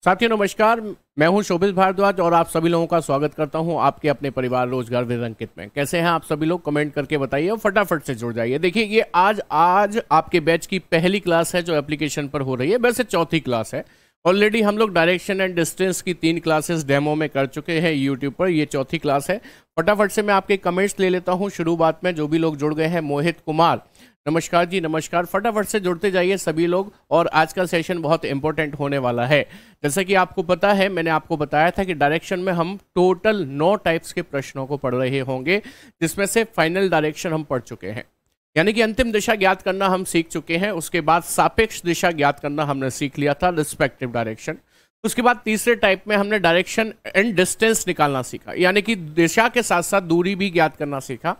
साथियों नमस्कार। मैं हूं शोभित भारद्वाज और आप सभी लोगों का स्वागत करता हूं आपके अपने परिवार रोजगार विद अंकित में। कैसे हैं आप सभी लोग, कमेंट करके बताइए और फटाफट से जुड़ जाइए। देखिए ये आज आपके बैच की पहली क्लास है जो एप्लीकेशन पर हो रही है, वैसे चौथी क्लास है। ऑलरेडी हम लोग डायरेक्शन एंड डिस्टेंस की 3 क्लासेस डेमो में कर चुके हैं यूट्यूब पर, ये चौथी क्लास है। फटाफट से मैं आपके कमेंट्स ले लेता हूँ शुरुआत में। जो भी लोग जुड़ गए हैं, मोहित कुमार नमस्कार जी, नमस्कार। फटाफट से जुड़ते जाइए सभी लोग। और आज का सेशन बहुत इंपॉर्टेंट होने वाला है। जैसा कि आपको पता है, मैंने आपको बताया था कि डायरेक्शन में हम टोटल 9 टाइप्स के प्रश्नों को पढ़ रहे होंगे, जिसमें से फाइनल डायरेक्शन हम पढ़ चुके हैं, यानी कि अंतिम दिशा ज्ञात करना हम सीख चुके हैं। उसके बाद सापेक्ष दिशा ज्ञात करना हमने सीख लिया था, रिस्पेक्टिव डायरेक्शन। उसके बाद तीसरे टाइप में हमने डायरेक्शन एंड डिस्टेंस निकालना सीखा, यानी कि दिशा के साथ साथ दूरी भी ज्ञात करना सीखा।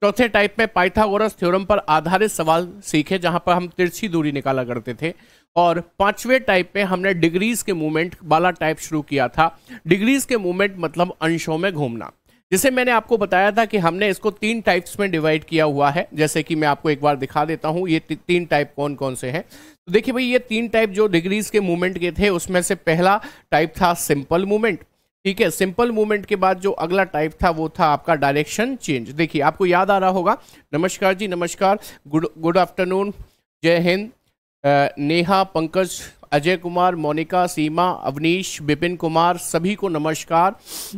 चौथे टाइप में पाइथागोरस थ्योरम पर आधारित सवाल सीखे, जहां पर हम तिरछी दूरी निकाला करते थे। और पांचवें टाइप में हमने डिग्रीज के मूवमेंट वाला टाइप शुरू किया था। डिग्रीज के मूवमेंट मतलब अंशों में घूमना, जिसे मैंने आपको बताया था कि हमने इसको 3 टाइप्स में डिवाइड किया हुआ है। जैसे कि मैं आपको एक बार दिखा देता हूं ये 3 टाइप कौन कौन से हैं। तो देखिए भाई, ये 3 टाइप जो डिग्रीज के मूवमेंट के थे, उसमें से पहला टाइप था सिंपल मूवमेंट। ठीक है, सिंपल मूवमेंट के बाद जो अगला टाइप था वो था आपका डायरेक्शन चेंज। देखिए आपको याद आ रहा होगा। नमस्कार जी, नमस्कार, गुड आफ्टरनून, जय हिंद। नेहा, पंकज, अजय कुमार, मोनिका, सीमा, अवनीश, विपिन कुमार, सभी को नमस्कार।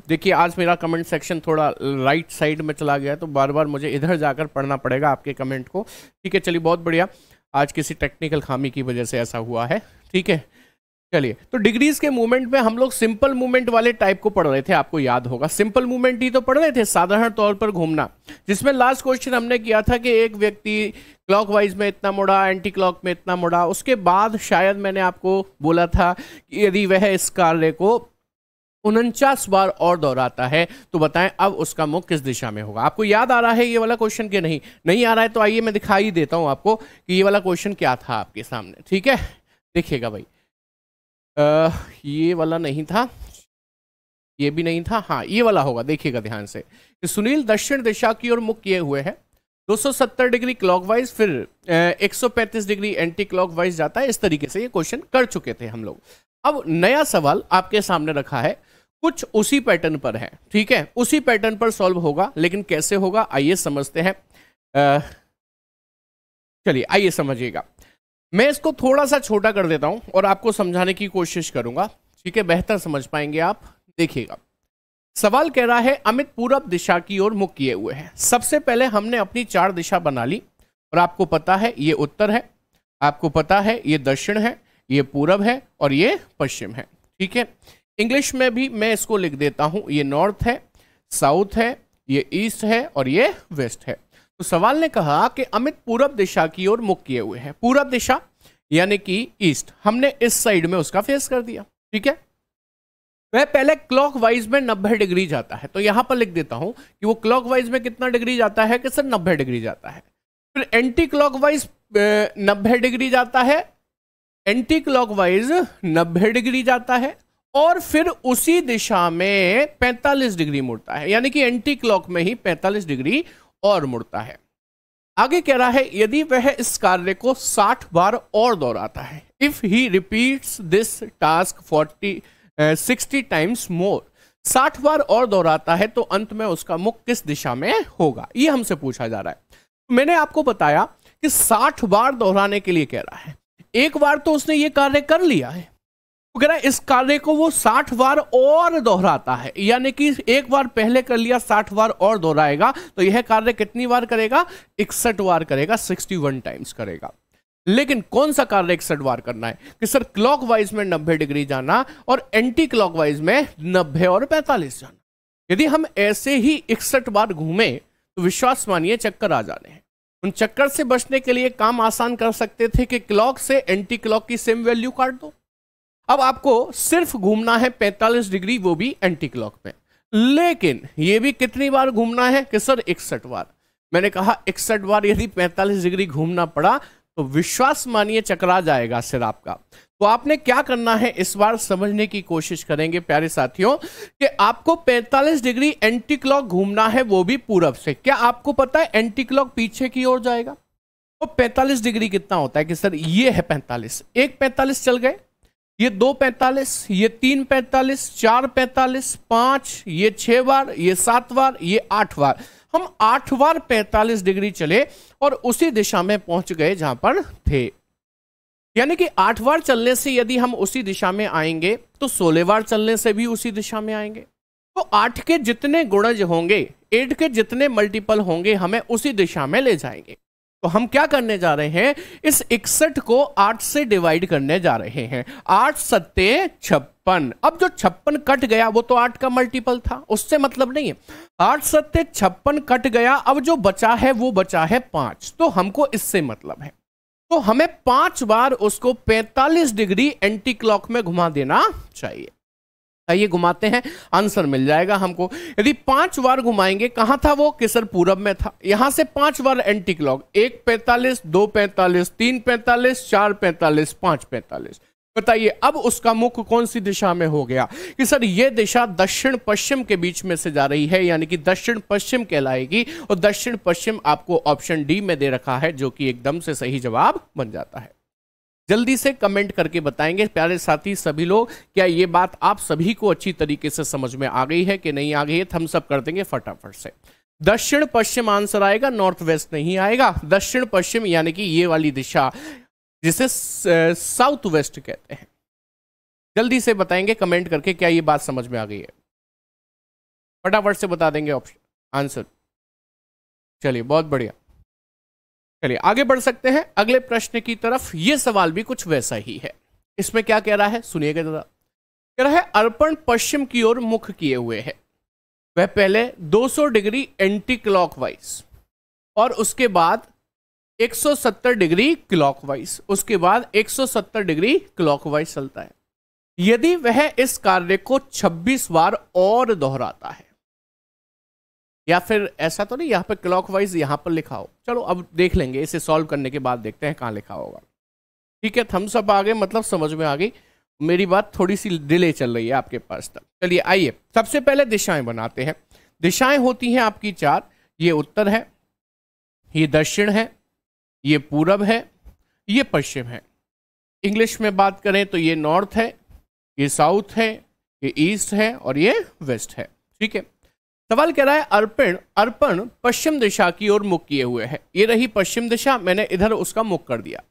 देखिए आज मेरा कमेंट सेक्शन थोड़ा राइट साइड में चला गया, तो बार बार मुझे इधर जाकर पढ़ना पड़ेगा आपके कमेंट को। ठीक है, चलिए बहुत बढ़िया। आज किसी टेक्निकल खामी की वजह से ऐसा हुआ है। ठीक है, चलिए। तो डिग्रीज के मूवमेंट में हम लोग सिंपल मूवमेंट वाले टाइप को पढ़ रहे थे, आपको याद होगा। सिंपल मूवमेंट ही तो पढ़ रहे थे, साधारण तौर पर घूमना, जिसमें लास्ट क्वेश्चन हमने किया था कि एक व्यक्ति क्लॉकवाइज में इतना मुड़ा, एंटी क्लॉक में इतना मुड़ा। उसके बाद शायद मैंने आपको बोला था कि यदि वह इस कार्य को 49 बार और दोहराता है तो बताएं अब उसका मुख किस दिशा में होगा। आपको याद आ रहा है ये वाला क्वेश्चन कि नहीं आ रहा है? तो आइए मैं दिखाई देता हूं आपको कि ये वाला क्वेश्चन क्या था आपके सामने। ठीक है, देखिएगा भाई। ये वाला नहीं था, ये भी नहीं था, हाँ ये वाला होगा। देखिएगा ध्यान से कि सुनील दक्षिण दिशा की ओर मुख किए हुए है, 270 डिग्री क्लॉकवाइज, फिर 135 डिग्री एंटी क्लॉकवाइज जाता है। इस तरीके से ये क्वेश्चन कर चुके थे हम लोग। अब नया सवाल आपके सामने रखा है, कुछ उसी पैटर्न पर है। ठीक है, उसी पैटर्न पर सॉल्व होगा, लेकिन कैसे होगा आइए समझते हैं। चलिए आइए समझिएगा। मैं इसको थोड़ा सा छोटा कर देता हूं और आपको समझाने की कोशिश करूंगा। ठीक है, बेहतर समझ पाएंगे आप। देखिएगा, सवाल कह रहा है अमित पूरब दिशा की ओर मुख किए हुए हैं। सबसे पहले हमने अपनी 4 दिशा बना ली, और आपको पता है ये उत्तर है, आपको पता है ये दक्षिण है, ये पूरब है और ये पश्चिम है। ठीक है, इंग्लिश में भी मैं इसको लिख देता हूं, ये नॉर्थ है, साउथ है, ये ईस्ट है और ये वेस्ट है। तो सवाल ने कहा कि अमित पूरब दिशा की ओर मुख किए हुए हैं। पूरब दिशा यानी कि ईस्ट, हमने इस साइड में उसका फेस कर दिया। ठीक है, वह पहले क्लॉकवाइज में 90 डिग्री जाता है, तो यहां पर लिख देता हूं कि वो क्लॉकवाइज में कितना डिग्री जाता है कि सर 90 डिग्री जाता है। फिर एंटी क्लॉकवाइज 90 डिग्री जाता है, एंटी क्लॉकवाइज 90 डिग्री जाता है, और फिर उसी दिशा में 45 डिग्री मुड़ता है, यानी कि एंटी क्लॉक में ही 45 डिग्री और मुड़ता है। आगे कह रहा है यदि वह इस कार्य को 60 बार और दोहराता है, if he repeats this task 60 times more, 60 बार और दोहराता है तो अंत में उसका मुख किस दिशा में होगा, ये हमसे पूछा जा रहा है। मैंने आपको बताया कि 60 बार दोहराने के लिए कह रहा है। एक बार तो उसने ये कार्य कर लिया है, तो कह रहा है इस कार्य को वो 60 बार और दोहराता है, यानी कि एक बार पहले कर लिया, 60 बार और दोहराएगा तो यह कार्य कितनी बार करेगा? 61 बार करेगा, 61 टाइम्स करेगा। लेकिन कौन सा कार्य 61 बार करना है कि सर क्लॉकवाइज में 90 डिग्री जाना और एंटी क्लॉकवाइज में 90 और 45 जाना। यदि हम ऐसे ही 61 बार घूमे तो विश्वास मानिए चक्कर आ जाने हैं। उन चक्कर से बचने के लिए काम आसान कर सकते थे कि क्लॉक से एंटी क्लॉक की सेम वैल्यू काट दो। अब आपको सिर्फ घूमना है 45 डिग्री, वो भी एंटी क्लॉक में, लेकिन ये भी कितनी बार घूमना है कि सर 61 बार। मैंने कहा 61 बार यदि 45 डिग्री घूमना पड़ा तो विश्वास मानिए चकरा जाएगा सिर आपका। तो आपने क्या करना है इस बार समझने की कोशिश करेंगे प्यारे साथियों कि आपको 45 डिग्री एंटी क्लॉक घूमना है, वो भी पूरब से। क्या आपको पता है एंटी क्लॉक पीछे की ओर जाएगा? तो 45 डिग्री कितना होता है कि सर ये है 45, एक 45 चल गए, ये 2 45, ये 3 45, 4 45, 5, ये 6 बार, ये 7 बार, ये 8 बार। हम 8 बार 45 डिग्री चले और उसी दिशा में पहुंच गए जहां पर थे। यानी कि 8 बार चलने से यदि हम उसी दिशा में आएंगे तो 16 बार चलने से भी उसी दिशा में आएंगे। तो 8 के जितने गुणज होंगे, 8 के जितने मल्टीपल होंगे, हमें उसी दिशा में ले जाएंगे। तो हम क्या करने जा रहे हैं, इस 61 को 8 से डिवाइड करने जा रहे हैं। 8 सत्ते 56। अब जो 56 कट गया वो तो 8 का मल्टीपल था, उससे मतलब नहीं है। 8 सत्ते 56 कट गया, अब जो बचा है वो बचा है 5। तो हमको इससे मतलब है, तो हमें 5 बार उसको 45 डिग्री एंटी क्लॉक में घुमा देना चाहिए। आइए घुमाते हैं, आंसर मिल जाएगा हमको। यदि 5 बार घुमाएंगे, कहां था वो, कि सर पूरब में था। यहां से 5 बार एंटी क्लॉक, 1 45, 2 45, 3 45, 4 45, 5 45। बताइए अब उसका मुख कौन सी दिशा में हो गया, कि सर ये दिशा दक्षिण पश्चिम के बीच में से जा रही है, यानी कि दक्षिण पश्चिम कहलाएगी। और दक्षिण पश्चिम आपको ऑप्शन डी में दे रखा है, जो कि एकदम से सही जवाब बन जाता है। जल्दी से कमेंट करके बताएंगे प्यारे साथी सभी लोग, क्या ये बात आप सभी को अच्छी तरीके से समझ में आ गई है कि नहीं आ गई है। थम्स अप कर देंगे फटाफट से। दक्षिण पश्चिम आंसर आएगा, नॉर्थ वेस्ट नहीं आएगा। दक्षिण पश्चिम यानी कि ये वाली दिशा जिसे साउथ वेस्ट कहते हैं। जल्दी से बताएंगे कमेंट करके, क्या ये बात समझ में आ गई है। फटाफट से बता देंगे ऑप्शन आंसर। चलिए बहुत बढ़िया, चलिए आगे बढ़ सकते हैं अगले प्रश्न की तरफ। ये सवाल भी कुछ वैसा ही है। इसमें क्या कह रहा है, सुनिएगा जरा। कह रहा है अर्पण पश्चिम की ओर मुख किए हुए है। वह पहले 200 डिग्री एंटी क्लॉकवाइज और उसके बाद 170 डिग्री क्लॉकवाइज, उसके बाद 170 डिग्री क्लॉकवाइज चलता है। यदि वह इस कार्य को 26 बार और दोहराता है, या फिर ऐसा तो नहीं यहां पे क्लॉकवाइज यहां पर लिखा हो, चलो अब देख लेंगे, इसे सॉल्व करने के बाद देखते हैं कहां लिखा होगा। ठीक है, थम्स अप आ गए, मतलब समझ में आ गई। मेरी बात थोड़ी सी डिले चल रही है आपके पास तक। चलिए आइए सबसे पहले दिशाएं बनाते हैं। दिशाएं होती हैं आपकी 4। ये उत्तर है, ये दक्षिण है, ये पूरब है, ये पश्चिम है। इंग्लिश में बात करें तो ये नॉर्थ है, ये साउथ है, ये ईस्ट है और ये वेस्ट है। ठीक है, सवाल कह रहा है अर्पण पश्चिम दिशा की ओर मुख किए हुए है। ये रही पश्चिम दिशा, मैंने इधर उसका मुख कर दिया।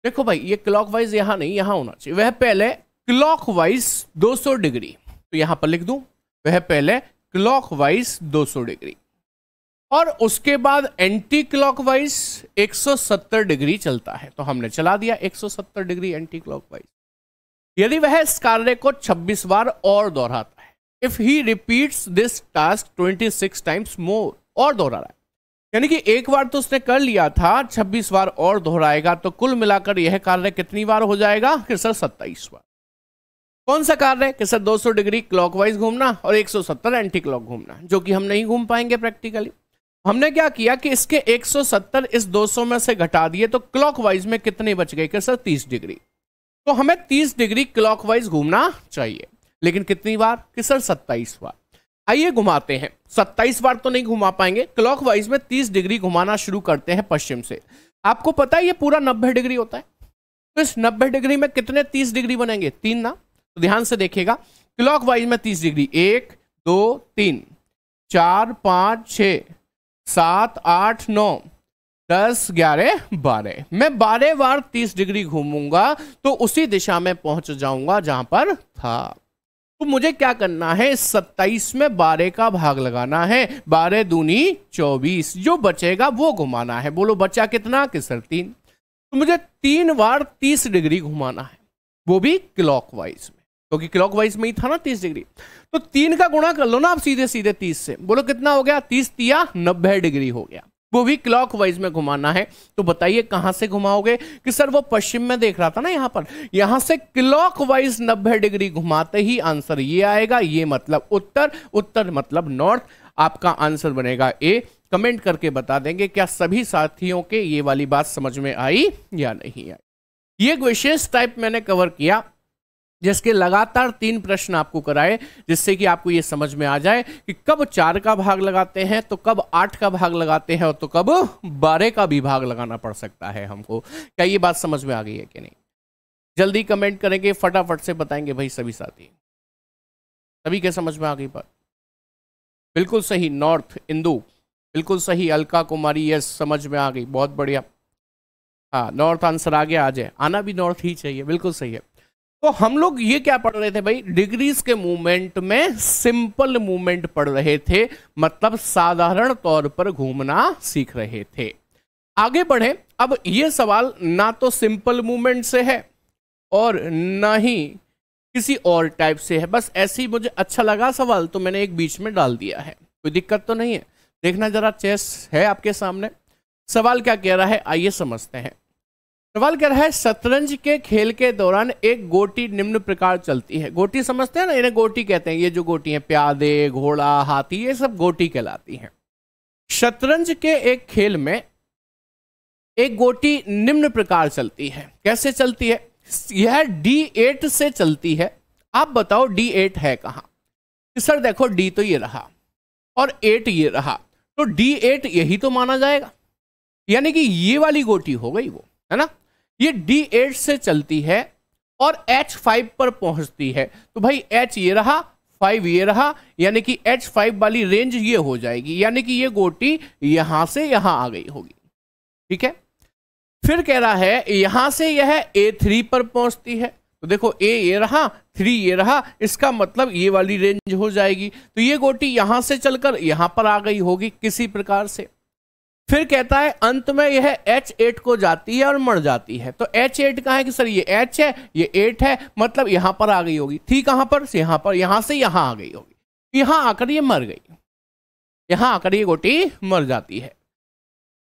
देखो भाई, ये क्लॉकवाइज यहां नहीं, यहां होना चाहिए। वह पहले क्लॉकवाइज 200 डिग्री, तो यहां पर लिख दूं, वह पहले क्लॉकवाइज 200 डिग्री और उसके बाद एंटी क्लॉकवाइज 170 डिग्री चलता है। तो हमने चला दिया 170 डिग्री एंटी क्लॉकवाइज। यदि वह इस कार्य को 26 बार और दोहराता है, if he repeats this task 26 times more, और दोहरा रहा है, यानी कि एक बार तो उसने कर लिया था, 26 बार और दोहराएगा, तो कुल मिलाकर यह कार्य कितनी बार हो जाएगा, कि सर 27 बार। कौन सा कार्य है, कि सर 200 डिग्री क्लॉकवाइज घूमना और 170 एंटी क्लॉक घूमना, जो कि हम नहीं घूम पाएंगे प्रैक्टिकली। हमने क्या किया कि इसके 170 इस 200 में से घटा दिए, तो क्लॉकवाइज में कितने बच गए, कि सर 30 डिग्री। तो हमें 30 डिग्री क्लॉकवाइज घूमना चाहिए, लेकिन कितनी बार, कि सर 27 बार। आइए घुमाते हैं। 27 बार तो नहीं घुमा पाएंगे, क्लॉकवाइज में 30 डिग्री घुमाना शुरू करते हैं पश्चिम से। आपको पता है ये पूरा 90 डिग्री होता है, तो इस 90 डिग्री में कितने 30 डिग्री बनेंगे, 3 ना। तो ध्यान से देखिएगा, क्लॉकवाइज में 30 डिग्री, 1 2 3 4 5 6 7 8 9 10 11 12। मैं 12 बार 30 डिग्री घूमूंगा तो उसी दिशा में पहुंच जाऊंगा जहां पर था। तो मुझे क्या करना है, 27 में 12 का भाग लगाना है, 12 दूनी 24, जो बचेगा वो घुमाना है। बोलो बचा कितना, कि सर 3। तो मुझे 3 बार 30 डिग्री घुमाना है, वो भी क्लॉकवाइज में, क्योंकि क्लॉकवाइज में ही था ना 30 डिग्री। तो 3 का गुणा कर लो ना आप सीधे सीधे 30 से। बोलो कितना हो गया, 30 तिया 90 डिग्री हो गया, वो भी क्लॉकवाइज में घुमाना है। तो बताइए कहां से घुमाओगे, कि सर वो पश्चिम में देख रहा था ना, यहां पर, यहां से क्लॉकवाइज 90 डिग्री घुमाते ही आंसर ये आएगा। ये मतलब उत्तर, उत्तर मतलब नॉर्थ। आपका आंसर बनेगा ए। कमेंट करके बता देंगे क्या सभी साथियों के ये वाली बात समझ में आई या नहीं आई। ये एक विशेष टाइप मैंने कवर किया, जिसके लगातार 3 प्रश्न आपको कराए, जिससे कि आपको ये समझ में आ जाए कि कब 4 का भाग लगाते हैं, तो कब 8 का भाग लगाते हैं, और तो कब 12 का भी भाग लगाना पड़ सकता है हमको। क्या ये बात समझ में आ गई है कि नहीं। जल्दी कमेंट करेंगे, फटाफट से बताएंगे भाई सभी साथी। सभी के समझ में आ गई बात? बिल्कुल सही, नॉर्थ इंदु, बिल्कुल सही, अलका कुमारी, यस समझ में आ गई, बहुत बढ़िया। हाँ नॉर्थ आंसर आ गया, आ जाए, आना भी नॉर्थ ही चाहिए, बिल्कुल सही है। तो हम लोग ये क्या पढ़ रहे थे भाई, डिग्रीज के मूवमेंट में सिंपल मूवमेंट पढ़ रहे थे, मतलब साधारण तौर पर घूमना सीख रहे थे। आगे बढ़े, अब ये सवाल ना तो सिंपल मूवमेंट से है और ना ही किसी और टाइप से है, बस ऐसे ही मुझे अच्छा लगा सवाल तो मैंने एक बीच में डाल दिया है, कोई दिक्कत तो नहीं है। देखना जरा, चेस है आपके सामने, सवाल क्या कह रहा है आइए समझते हैं। सवाल कह रहा है शतरंज के खेल के दौरान एक गोटी निम्न प्रकार चलती है। गोटी समझते हैं ना, इन्हें गोटी कहते हैं, ये जो गोटी है प्यादे, घोड़ा, हाथी, ये सब गोटी कहलाती हैं। शतरंज के एक खेल में एक गोटी निम्न प्रकार चलती है, कैसे चलती है? यह D8 से चलती है। आप बताओ D8 है कहां? सर देखो D तो ये रहा और 8 ये रहा, तो D8 यही तो माना जाएगा, यानी कि ये वाली गोटी हो गई वो, है ना। ये D8 से चलती है और H5 पर पहुंचती है, तो भाई H ये रहा, 5 ये रहा, यानी कि H5 वाली रेंज ये हो जाएगी, यानी कि ये गोटी यहां से यहां आ गई होगी, ठीक है। फिर कह रहा है यहां से यह A3 पर पहुंचती है, तो देखो A ये रहा, 3 ये रहा, इसका मतलब ये वाली रेंज हो जाएगी, तो ये गोटी यहां से चलकर यहां पर आ गई होगी किसी प्रकार से। फिर कहता है अंत में यह H8 को जाती है और मर जाती है, तो H8 कहां है कि सर ये H है, ये 8 है, मतलब यहां पर आ गई होगी। थी कहां पर? यहां पर, यहां से यहां आ गई होगी, यहां आकर ये मर गई, यहां आकर ये गोटी मर जाती है।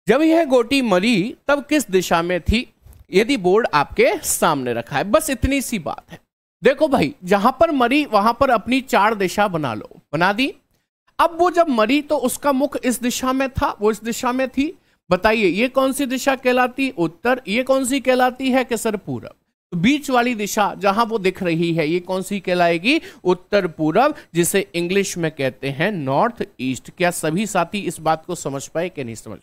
जब यह गोटी मरी तब किस दिशा में थी? यदि बोर्ड आपके सामने रखा है, बस इतनी सी बात है। देखो भाई जहां पर मरी वहां पर अपनी 4 दिशा बना लो, बना दी। अब वो जब मरी तो उसका मुख इस दिशा में था, वो इस दिशा में थी, बताइए ये कौन सी दिशा कहलाती? उत्तर। ये कौन सी कहलाती है कि सर पूरब। तो बीच वाली दिशा जहां वो दिख रही है ये कौन सी कहलाएगी? उत्तर पूरब, जिसे इंग्लिश में कहते हैं नॉर्थ ईस्ट। क्या सभी साथी इस बात को समझ पाए कि नहीं समझ?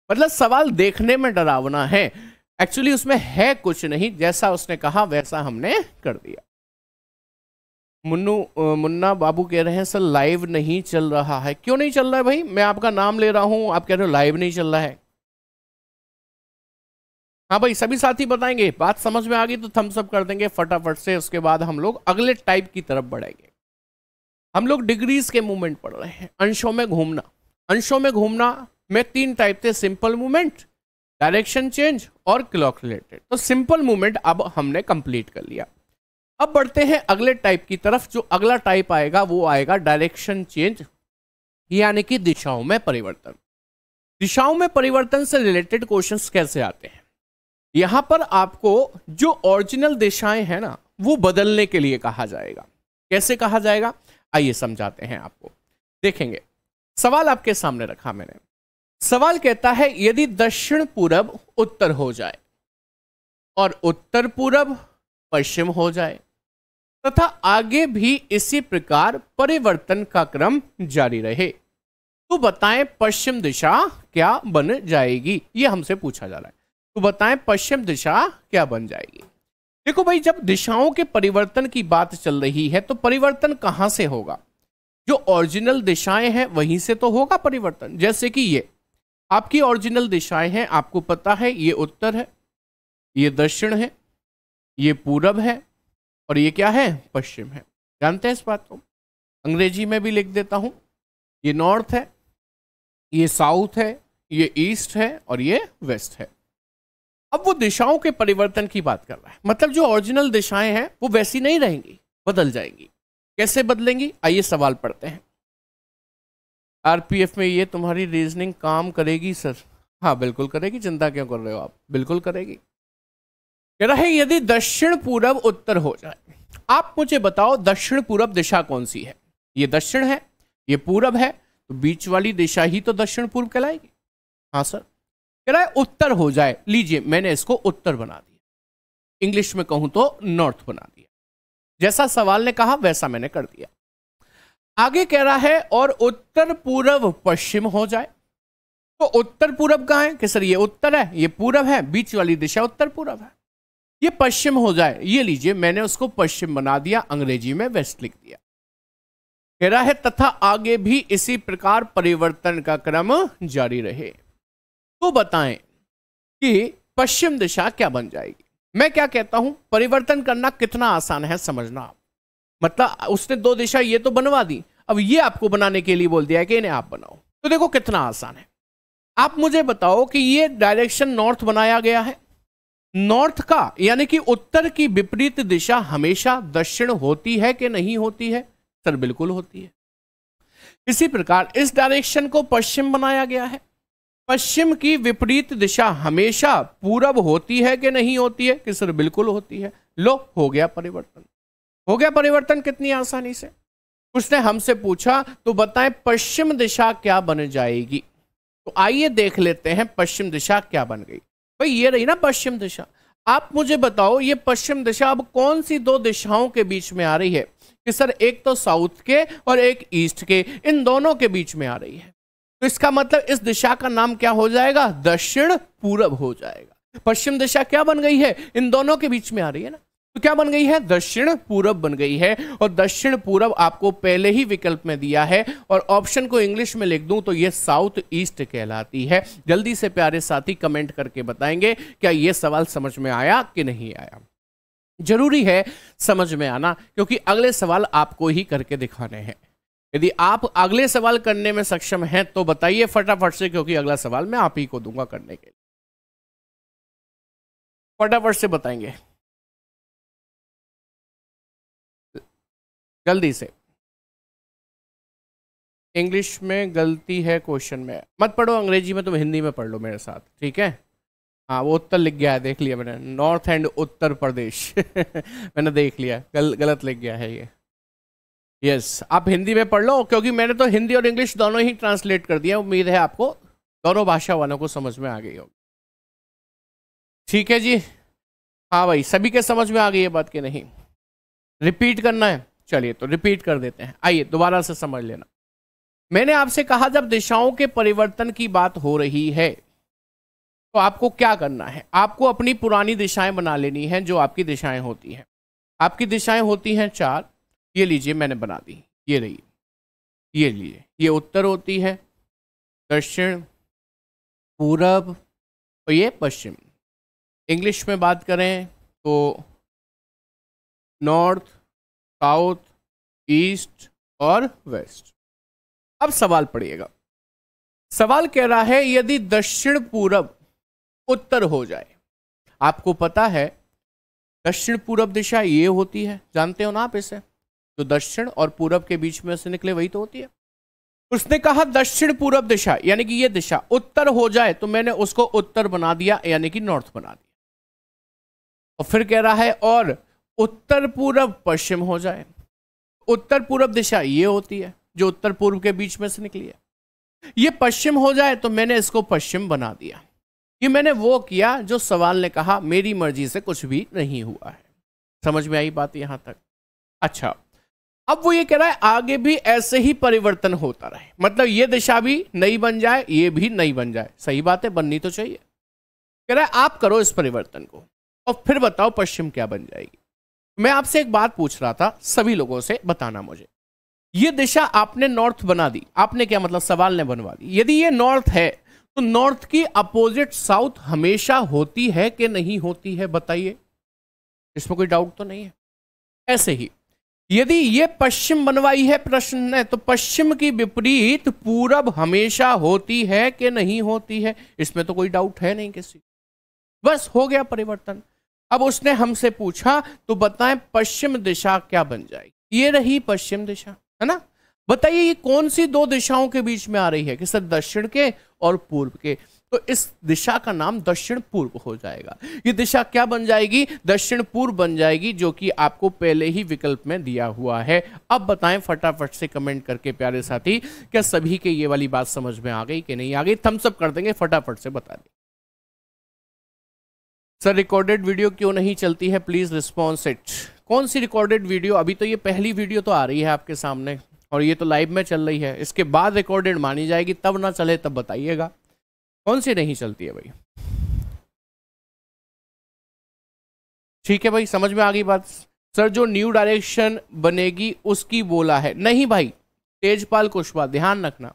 मतलब सवाल देखने में डरावना है, एक्चुअली उसमें है कुछ नहीं, जैसा उसने कहा वैसा हमने कर दिया। मुन्ना बाबू कह रहे हैं सर लाइव नहीं चल रहा है। क्यों नहीं चल रहा है भाई? मैं आपका नाम ले रहा हूं, आप कह रहे हो लाइव नहीं चल रहा है। हाँ भाई सभी साथी बताएंगे, बात समझ में आ गई तो थम्स अप कर देंगे फटाफट से। उसके बाद हम लोग अगले टाइप की तरफ बढ़ेंगे। हम लोग डिग्रीज के मूवमेंट पढ़ रहे हैं, अंशों में घूमना। अंशों में घूमना में 3 टाइप थे, सिंपल मूवमेंट, डायरेक्शन चेंज और क्लॉक रिलेटेड। तो सिंपल मूवमेंट अब हमने कंप्लीट कर लिया। अब बढ़ते हैं अगले टाइप की तरफ। जो अगला टाइप आएगा वो आएगा डायरेक्शन चेंज, यानी कि दिशाओं में परिवर्तन। दिशाओं में परिवर्तन से रिलेटेड क्वेश्चंस कैसे आते हैं? यहां पर आपको जो ओरिजिनल दिशाएं हैं ना वो बदलने के लिए कहा जाएगा। कैसे कहा जाएगा आइए समझाते हैं आपको, देखेंगे। सवाल आपके सामने रखा मैंने। सवाल कहता है यदि दक्षिण पूरब उत्तर हो जाए और उत्तर पूरब पश्चिम हो जाए तथा आगे भी इसी प्रकार परिवर्तन का क्रम जारी रहे, तो बताएं पश्चिम दिशा क्या बन जाएगी? ये हमसे पूछा जा रहा है। तो बताएं पश्चिम दिशा क्या बन जाएगी? देखो भाई जब दिशाओं के परिवर्तन की बात चल रही है तो परिवर्तन कहां से होगा? जो ओरिजिनल दिशाएं हैं वहीं से तो होगा परिवर्तन। जैसे कि ये आपकी ओरिजिनल दिशाएं हैं, आपको पता है ये उत्तर है, ये दक्षिण है, ये पूरब है और ये क्या है? पश्चिम है। जानते हैं इस बात को? अंग्रेजी में भी लिख देता हूं, ये नॉर्थ है, ये साउथ है, ये ईस्ट है और ये वेस्ट है। अब वो दिशाओं के परिवर्तन की बात कर रहा है, मतलब जो ओरिजिनल दिशाएं हैं वो वैसी नहीं रहेंगी, बदल जाएंगी। कैसे बदलेंगी आइए सवाल पढ़ते हैं। आरपीएफ में ये तुम्हारी रीजनिंग काम करेगी सर? हाँ बिल्कुल करेगी, चिंता क्यों कर रहे हो आप, बिल्कुल करेगी। कह रहा है यदि दक्षिण पूरब उत्तर हो जाए, आप मुझे बताओ दक्षिण पूरब दिशा कौन सी है? ये दक्षिण है, ये पूरब है, तो बीच वाली दिशा ही तो दक्षिण पूर्व कहलाएगी। हाँ सर। कह रहा है उत्तर हो जाए, लीजिए मैंने इसको उत्तर बना दिया, इंग्लिश में कहूं तो नॉर्थ बना दिया। जैसा सवाल ने कहा वैसा मैंने कर दिया। आगे कह रहा है और उत्तर पूरब पश्चिम हो जाए, तो उत्तर पूरब कहां है? कि सर ये उत्तर है, ये पूरब है, बीच वाली दिशा उत्तर पूरब है। ये पश्चिम हो जाए, ये लीजिए मैंने उसको पश्चिम बना दिया, अंग्रेजी में वेस्ट लिख दिया। कह रहा है तथा आगे भी इसी प्रकार परिवर्तन का क्रम जारी रहे। तो बताएं कि पश्चिम दिशा क्या बन जाएगी। मैं क्या कहता हूं, परिवर्तन करना कितना आसान है समझना। मतलब उसने दो दिशा ये तो बनवा दी, अब ये आपको बनाने के लिए बोल दिया है कि इन्हें आप बनाओ। तो देखो कितना आसान है। आप मुझे बताओ कि ये डायरेक्शन नॉर्थ बनाया गया है, नॉर्थ का यानी कि उत्तर की विपरीत दिशा हमेशा दक्षिण होती है कि नहीं होती है? सर बिल्कुल होती है। इसी प्रकार इस डायरेक्शन को पश्चिम बनाया गया है, पश्चिम की विपरीत दिशा हमेशा पूरब होती है कि नहीं होती है? कि सर बिल्कुल होती है। लो हो गया परिवर्तन, हो गया परिवर्तन कितनी आसानी से। उसने हमसे पूछा तो बताएं पश्चिम दिशा क्या बन जाएगी। तो आइए देख लेते हैं पश्चिम दिशा क्या बन गई। भाई ये रही ना पश्चिम दिशा। आप मुझे बताओ ये पश्चिम दिशा अब कौन सी दो दिशाओं के बीच में आ रही है? कि सर एक तो साउथ के और एक ईस्ट के, इन दोनों के बीच में आ रही है। तो इसका मतलब इस दिशा का नाम क्या हो जाएगा? दक्षिण पूरब हो जाएगा। पश्चिम दिशा क्या बन गई है? इन दोनों के बीच में आ रही है ना, तो क्या बन गई है? दक्षिण पूरब बन गई है। और दक्षिण पूरब आपको पहले ही विकल्प में दिया है, और ऑप्शन को इंग्लिश में लिख दूं तो ये साउथ ईस्ट कहलाती है। जल्दी से प्यारे साथी कमेंट करके बताएंगे क्या ये सवाल समझ में आया कि नहीं आया। जरूरी है समझ में आना, क्योंकि अगले सवाल आपको ही करके दिखाने हैं। यदि आप अगले सवाल करने में सक्षम हैं तो बताइए फटाफट से, क्योंकि अगला सवाल मैं आप ही को दूंगा करने के लिए। फटाफट से बताएंगे जल्दी से। इंग्लिश में गलती है क्वेश्चन में, मत पढ़ो अंग्रेजी में, तुम हिंदी में पढ़ लो मेरे साथ, ठीक है? हाँ वो उत्तर लिख गया है, देख लिया मैंने, नॉर्थ एंड उत्तर प्रदेश मैंने देख लिया, गलत लिख गया है ये। यस आप हिंदी में पढ़ लो, क्योंकि मैंने तो हिंदी और इंग्लिश दोनों ही ट्रांसलेट कर दिया। उम्मीद है आपको दोनों भाषा वालों को समझ में आ गई होगी। ठीक है जी, हाँ भाई सभी के समझ में आ गई है बात कि नहीं? रिपीट करना है, चलिए तो रिपीट कर देते हैं। आइए दोबारा से समझ लेना। मैंने आपसे कहा जब दिशाओं के परिवर्तन की बात हो रही है तो आपको क्या करना है? आपको अपनी पुरानी दिशाएं बना लेनी है, जो आपकी दिशाएं होती हैं। आपकी दिशाएं होती हैं 4, ये लीजिए मैंने बना दी, ये रही, ये लीजिए, ये उत्तर होती है, दक्षिण, पूरब और ये पश्चिम। इंग्लिश में बात करें तो नॉर्थ, साउथ, ईस्ट और वेस्ट। अब सवाल पढ़िएगा। सवाल कह रहा है यदि दक्षिण पूरब उत्तर हो जाए। आपको पता है दक्षिण पूरब दिशा ये होती है, जानते हो ना आप इसे, जो दक्षिण और पूरब के बीच में से निकले वही तो होती है। उसने कहा दक्षिण पूरब दिशा यानी कि ये दिशा उत्तर हो जाए, तो मैंने उसको उत्तर बना दिया यानी कि नॉर्थ बना दिया। और फिर कह रहा है और उत्तर पूरब पश्चिम हो जाए। उत्तर पूरब दिशा ये होती है जो उत्तर पूर्व के बीच में से निकली है, ये पश्चिम हो जाए तो मैंने इसको पश्चिम बना दिया। ये मैंने वो किया जो सवाल ने कहा, मेरी मर्जी से कुछ भी नहीं हुआ है। समझ में आई बात यहां तक? अच्छा अब वो ये कह रहा है आगे भी ऐसे ही परिवर्तन होता रहे, मतलब ये दिशा भी नई बन जाए, ये भी नई बन जाए। सही बात है, बननी तो चाहिए। कह रहा है आप करो इस परिवर्तन को और फिर बताओ पश्चिम क्या बन जाएगी। मैं आपसे एक बात पूछ रहा था, सभी लोगों से बताना मुझे, ये दिशा आपने नॉर्थ बना दी, आपने क्या मतलब सवाल ने बनवा दी। यदि ये नॉर्थ है तो नॉर्थ की अपोजिट साउथ हमेशा होती है कि नहीं होती है? बताइए, इसमें कोई डाउट तो नहीं है। ऐसे ही यदि ये पश्चिम बनवाई है प्रश्न ने, तो पश्चिम की विपरीत पूरब हमेशा होती है कि नहीं होती है? इसमें तो कोई डाउट है नहीं किसी। बस हो गया परिवर्तन। अब उसने हमसे पूछा तो बताएं पश्चिम दिशा क्या बन जाएगी। ये रही पश्चिम दिशा, है ना? बताइए ये कौन सी दो दिशाओं के बीच में आ रही है? कि सर दक्षिण के और पूर्व के, तो इस दिशा का नाम दक्षिण पूर्व हो जाएगा। ये दिशा क्या बन जाएगी? दक्षिण पूर्व बन जाएगी, जो कि आपको पहले ही विकल्प में दिया हुआ है। अब बताएं फटाफट से कमेंट करके प्यारे साथी, क्या सभी के ये वाली बात समझ में आ गई कि नहीं आ गई? थम्स अप कर देंगे, फटाफट से बता दें। सर रिकॉर्डेड वीडियो क्यों नहीं चलती है, प्लीज रिस्पॉन्स इट। कौन सी रिकॉर्डेड वीडियो? अभी तो ये पहली वीडियो तो आ रही है आपके सामने और ये तो लाइव में चल रही है, इसके बाद रिकॉर्डेड मानी जाएगी, तब ना चले तब बताइएगा। कौन सी नहीं चलती है भाई? ठीक है भाई, समझ में आ गई बात। सर जो न्यू डायरेक्शन बनेगी उसकी बोला है, नहीं भाई, तेजपाल कुशवाहा, ध्यान रखना।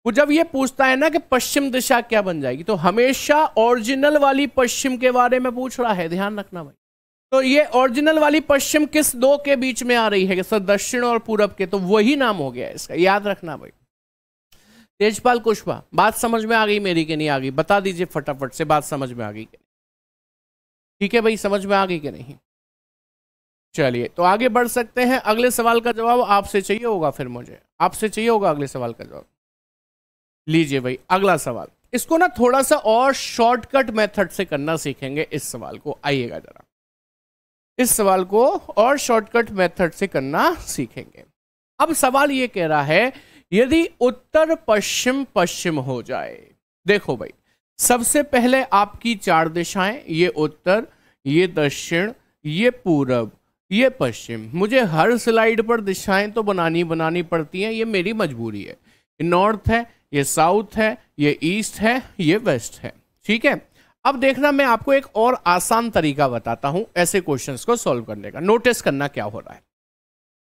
वो जब ये पूछता है ना कि पश्चिम दिशा क्या बन जाएगी, तो हमेशा ओरिजिनल वाली पश्चिम के बारे में पूछ रहा है, ध्यान रखना भाई। तो ये ओरिजिनल वाली पश्चिम किस दो के बीच में आ रही है, सर दक्षिण और पूरब के, तो वही नाम हो गया इसका, याद रखना भाई। तेजपाल कुशवाहा, बात समझ में आ गई मेरी कि नहीं आ गई, बता दीजिए फटाफट से, बात समझ में आ गई कि नहीं। ठीक है भाई, समझ में आ गई कि नहीं। चलिए तो आगे बढ़ सकते हैं। अगले सवाल का जवाब आपसे चाहिए होगा, फिर मुझे आपसे चाहिए होगा अगले सवाल का जवाब। लीजिए भाई अगला सवाल, इसको ना थोड़ा सा और शॉर्टकट मेथड से करना सीखेंगे इस सवाल को। आइएगा जरा, इस सवाल को और शॉर्टकट मेथड से करना सीखेंगे। अब सवाल ये कह रहा है यदि उत्तर पश्चिम पश्चिम हो जाए। देखो भाई, सबसे पहले आपकी चार दिशाएं, ये उत्तर, ये दक्षिण, ये पूरब, ये पश्चिम। मुझे हर स्लाइड पर दिशाएं तो बनानी पड़ती हैं, ये मेरी मजबूरी है। नॉर्थ है, ये साउथ है, ये ईस्ट है, ये वेस्ट है। ठीक है, अब देखना मैं आपको एक और आसान तरीका बताता हूं ऐसे क्वेश्चंस को सॉल्व करने का। नोटिस करना क्या हो रहा है।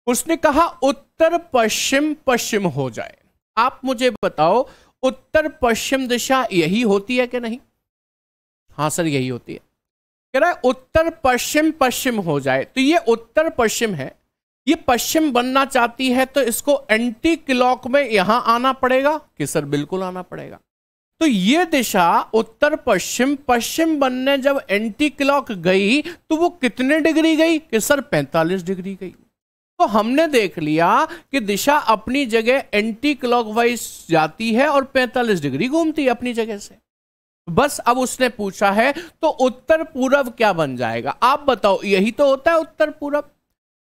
उसने कहा उत्तर पश्चिम पश्चिम हो जाए। आप मुझे बताओ उत्तर पश्चिम दिशा यही होती है कि नहीं? हाँ सर यही होती है। कह रहा है उत्तर पश्चिम पश्चिम हो जाए, तो ये उत्तर पश्चिम है, ये पश्चिम बनना चाहती है, तो इसको एंटी क्लॉक में यहां आना पड़ेगा कि सर बिल्कुल आना पड़ेगा। तो ये दिशा उत्तर पश्चिम पश्चिम बनने जब एंटी क्लॉक गई तो वो कितने डिग्री गई कि सर 45 डिग्री गई। तो हमने देख लिया कि दिशा अपनी जगह एंटी क्लॉकवाइज जाती है और 45 डिग्री घूमती है अपनी जगह से। बस अब उसने पूछा है तो उत्तर पूरब क्या बन जाएगा, आप बताओ। यही तो होता है उत्तर पूरब।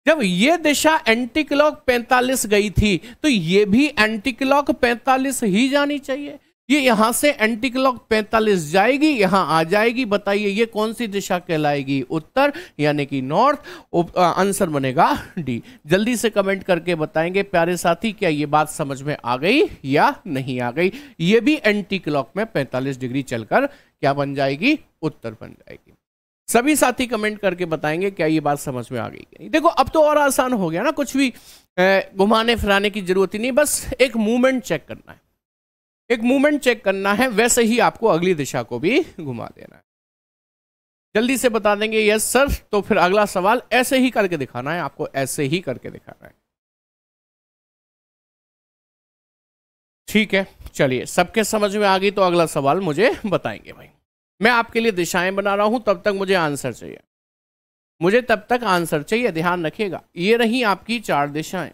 जब ये दिशा एंटी क्लॉक 45 गई थी तो ये भी एंटी क्लॉक 45 ही जानी चाहिए। ये यहां से एंटी क्लॉक 45 जाएगी, यहां आ जाएगी। बताइए ये कौन सी दिशा कहलाएगी? उत्तर, यानी कि नॉर्थ। आंसर बनेगा डी। जल्दी से कमेंट करके बताएंगे प्यारे साथी, क्या ये बात समझ में आ गई या नहीं आ गई। ये भी एंटी क्लॉक में 45 डिग्री चलकर क्या बन जाएगी? उत्तर बन जाएगी। सभी साथी कमेंट करके बताएंगे क्या ये बात समझ में आ गई कि नहीं। देखो अब तो और आसान हो गया ना, कुछ भी घुमाने फिराने की जरूरत ही नहीं, बस एक मूवमेंट चेक करना है। एक मूवमेंट चेक करना है, वैसे ही आपको अगली दिशा को भी घुमा देना है। जल्दी से बता देंगे यस सर, तो फिर अगला सवाल ऐसे ही करके दिखाना है आपको, ऐसे ही करके दिखाना है। ठीक है, चलिए सबके समझ में आ गई तो अगला सवाल मुझे बताएंगे भाई। मैं आपके लिए दिशाएं बना रहा हूं, तब तक मुझे आंसर चाहिए, मुझे तब तक आंसर चाहिए। ध्यान रखिएगा, ये रही आपकी चार दिशाएं।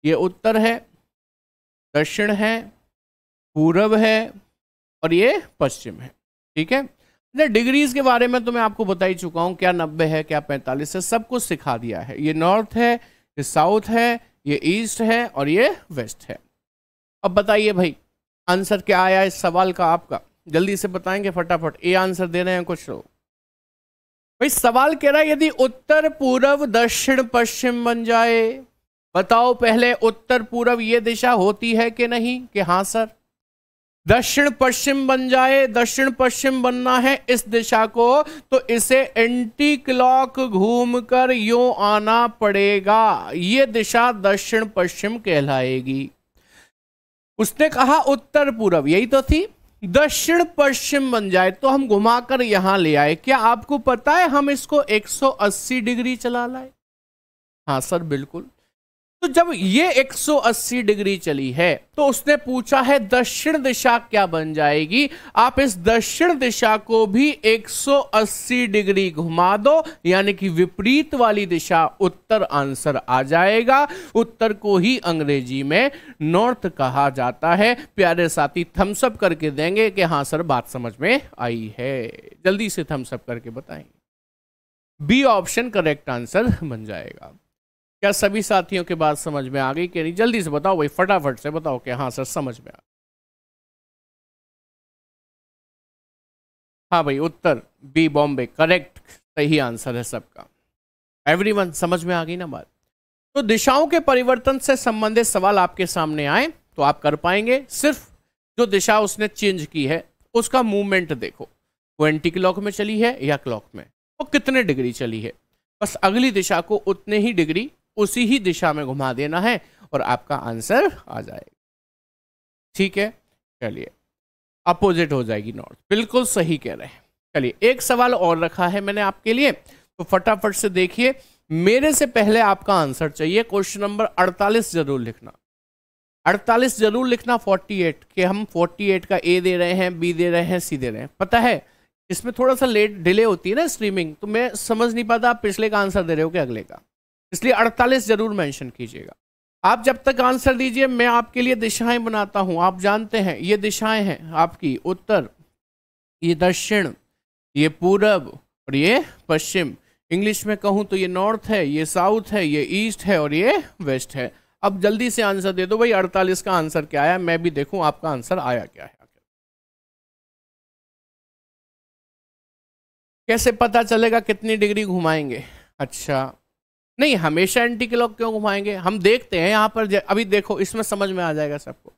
ये उत्तर है, दक्षिण है, पूरब है और ये पश्चिम है। ठीक है, डिग्रीज के बारे में तो मैं आपको बता ही चुका हूं, क्या 90 है क्या 45 है, सब कुछ सिखा दिया है। ये नॉर्थ है, ये साउथ है, ये ईस्ट है और ये वेस्ट है। अब बताइए भाई आंसर क्या आया इस सवाल का आपका, जल्दी से बताएंगे फटाफट। ए आंसर दे रहे हैं कुछ लोग भाई। सवाल कह रहा है यदि उत्तर पूरब दक्षिण पश्चिम बन जाए, बताओ पहले उत्तर पूरब ये दिशा होती है कि नहीं? कि हाँ सर। दक्षिण पश्चिम बन जाए, दक्षिण पश्चिम बनना है इस दिशा को, तो इसे एंटी क्लॉक घूमकर यूं आना पड़ेगा। ये दिशा दक्षिण पश्चिम कहलाएगी। उसने कहा उत्तर पूरब, यही तो थी। दक्षिण पश्चिम बन जाए तो हम घुमाकर यहां ले आए। क्या आपको पता है हम इसको 180 डिग्री चला लाए? हाँ सर बिल्कुल। तो जब ये 180 डिग्री चली है तो उसने पूछा है दक्षिण दिशा क्या बन जाएगी। आप इस दक्षिण दिशा को भी 180 डिग्री घुमा दो, यानी कि विपरीत वाली दिशा उत्तर आंसर आ जाएगा। उत्तर को ही अंग्रेजी में नॉर्थ कहा जाता है। प्यारे साथी थम्स अप करके देंगे कि हाँ सर बात समझ में आई है। जल्दी से थम्स अप करके बताएंगे। बी ऑप्शन करेक्ट आंसर बन जाएगा। क्या सभी साथियों के बात समझ में आ गई कि नहीं? जल्दी से बताओ भाई, फटाफट से बताओ कि हाँ सर समझ में आ। हाँ भाई उत्तर बी बॉम्बे करेक्ट, सही आंसर है सबका। एवरीवन समझ में आ गई ना बात? तो दिशाओं के परिवर्तन से संबंधित सवाल आपके सामने आए तो आप कर पाएंगे। सिर्फ जो दिशा उसने चेंज की है उसका मूवमेंट देखो, वो एंटी क्लॉक में चली है या क्लॉक में। वो कितने डिग्री चली है, बस अगली दिशा को उतने ही डिग्री उसी ही दिशा में घुमा देना है और आपका आंसर आ जाएगा। ठीक है, चलिए अपोजिट हो जाएगी नॉर्थ, बिल्कुल सही कह रहे हैं। चलिए एक सवाल और रखा है मैंने आपके लिए, तो फटाफट से देखिए, मेरे से पहले आपका आंसर चाहिए। क्वेश्चन नंबर 48 जरूर लिखना, 48 जरूर लिखना। 48 के हम 48 का ए दे रहे हैं, बी दे रहे हैं, सी दे रहे हैं। पता है इसमें थोड़ा सा लेट डिले होती है ना स्ट्रीमिंग, तो मैं समझ नहीं पाता आप पिछले का आंसर दे रहे हो कि अगले का, इसलिए 48 जरूर मेंशन कीजिएगा। आप जब तक आंसर दीजिए मैं आपके लिए दिशाएं बनाता हूं। आप जानते हैं ये दिशाएं हैं आपकी, उत्तर, ये दक्षिण, ये पूरब और ये पश्चिम। इंग्लिश में कहूं तो ये नॉर्थ है, ये साउथ है, ये ईस्ट है और ये वेस्ट है। अब जल्दी से आंसर दे दो भाई, 48 का आंसर क्या आया, मैं भी देखूं आपका आंसर आया क्या है। कैसे पता चलेगा कितनी डिग्री घुमाएंगे? अच्छा नहीं, हमेशा एंटी क्लॉक क्यों घुमाएंगे, हम देखते हैं यहाँ पर। अभी देखो इसमें समझ में आ जाएगा सबको।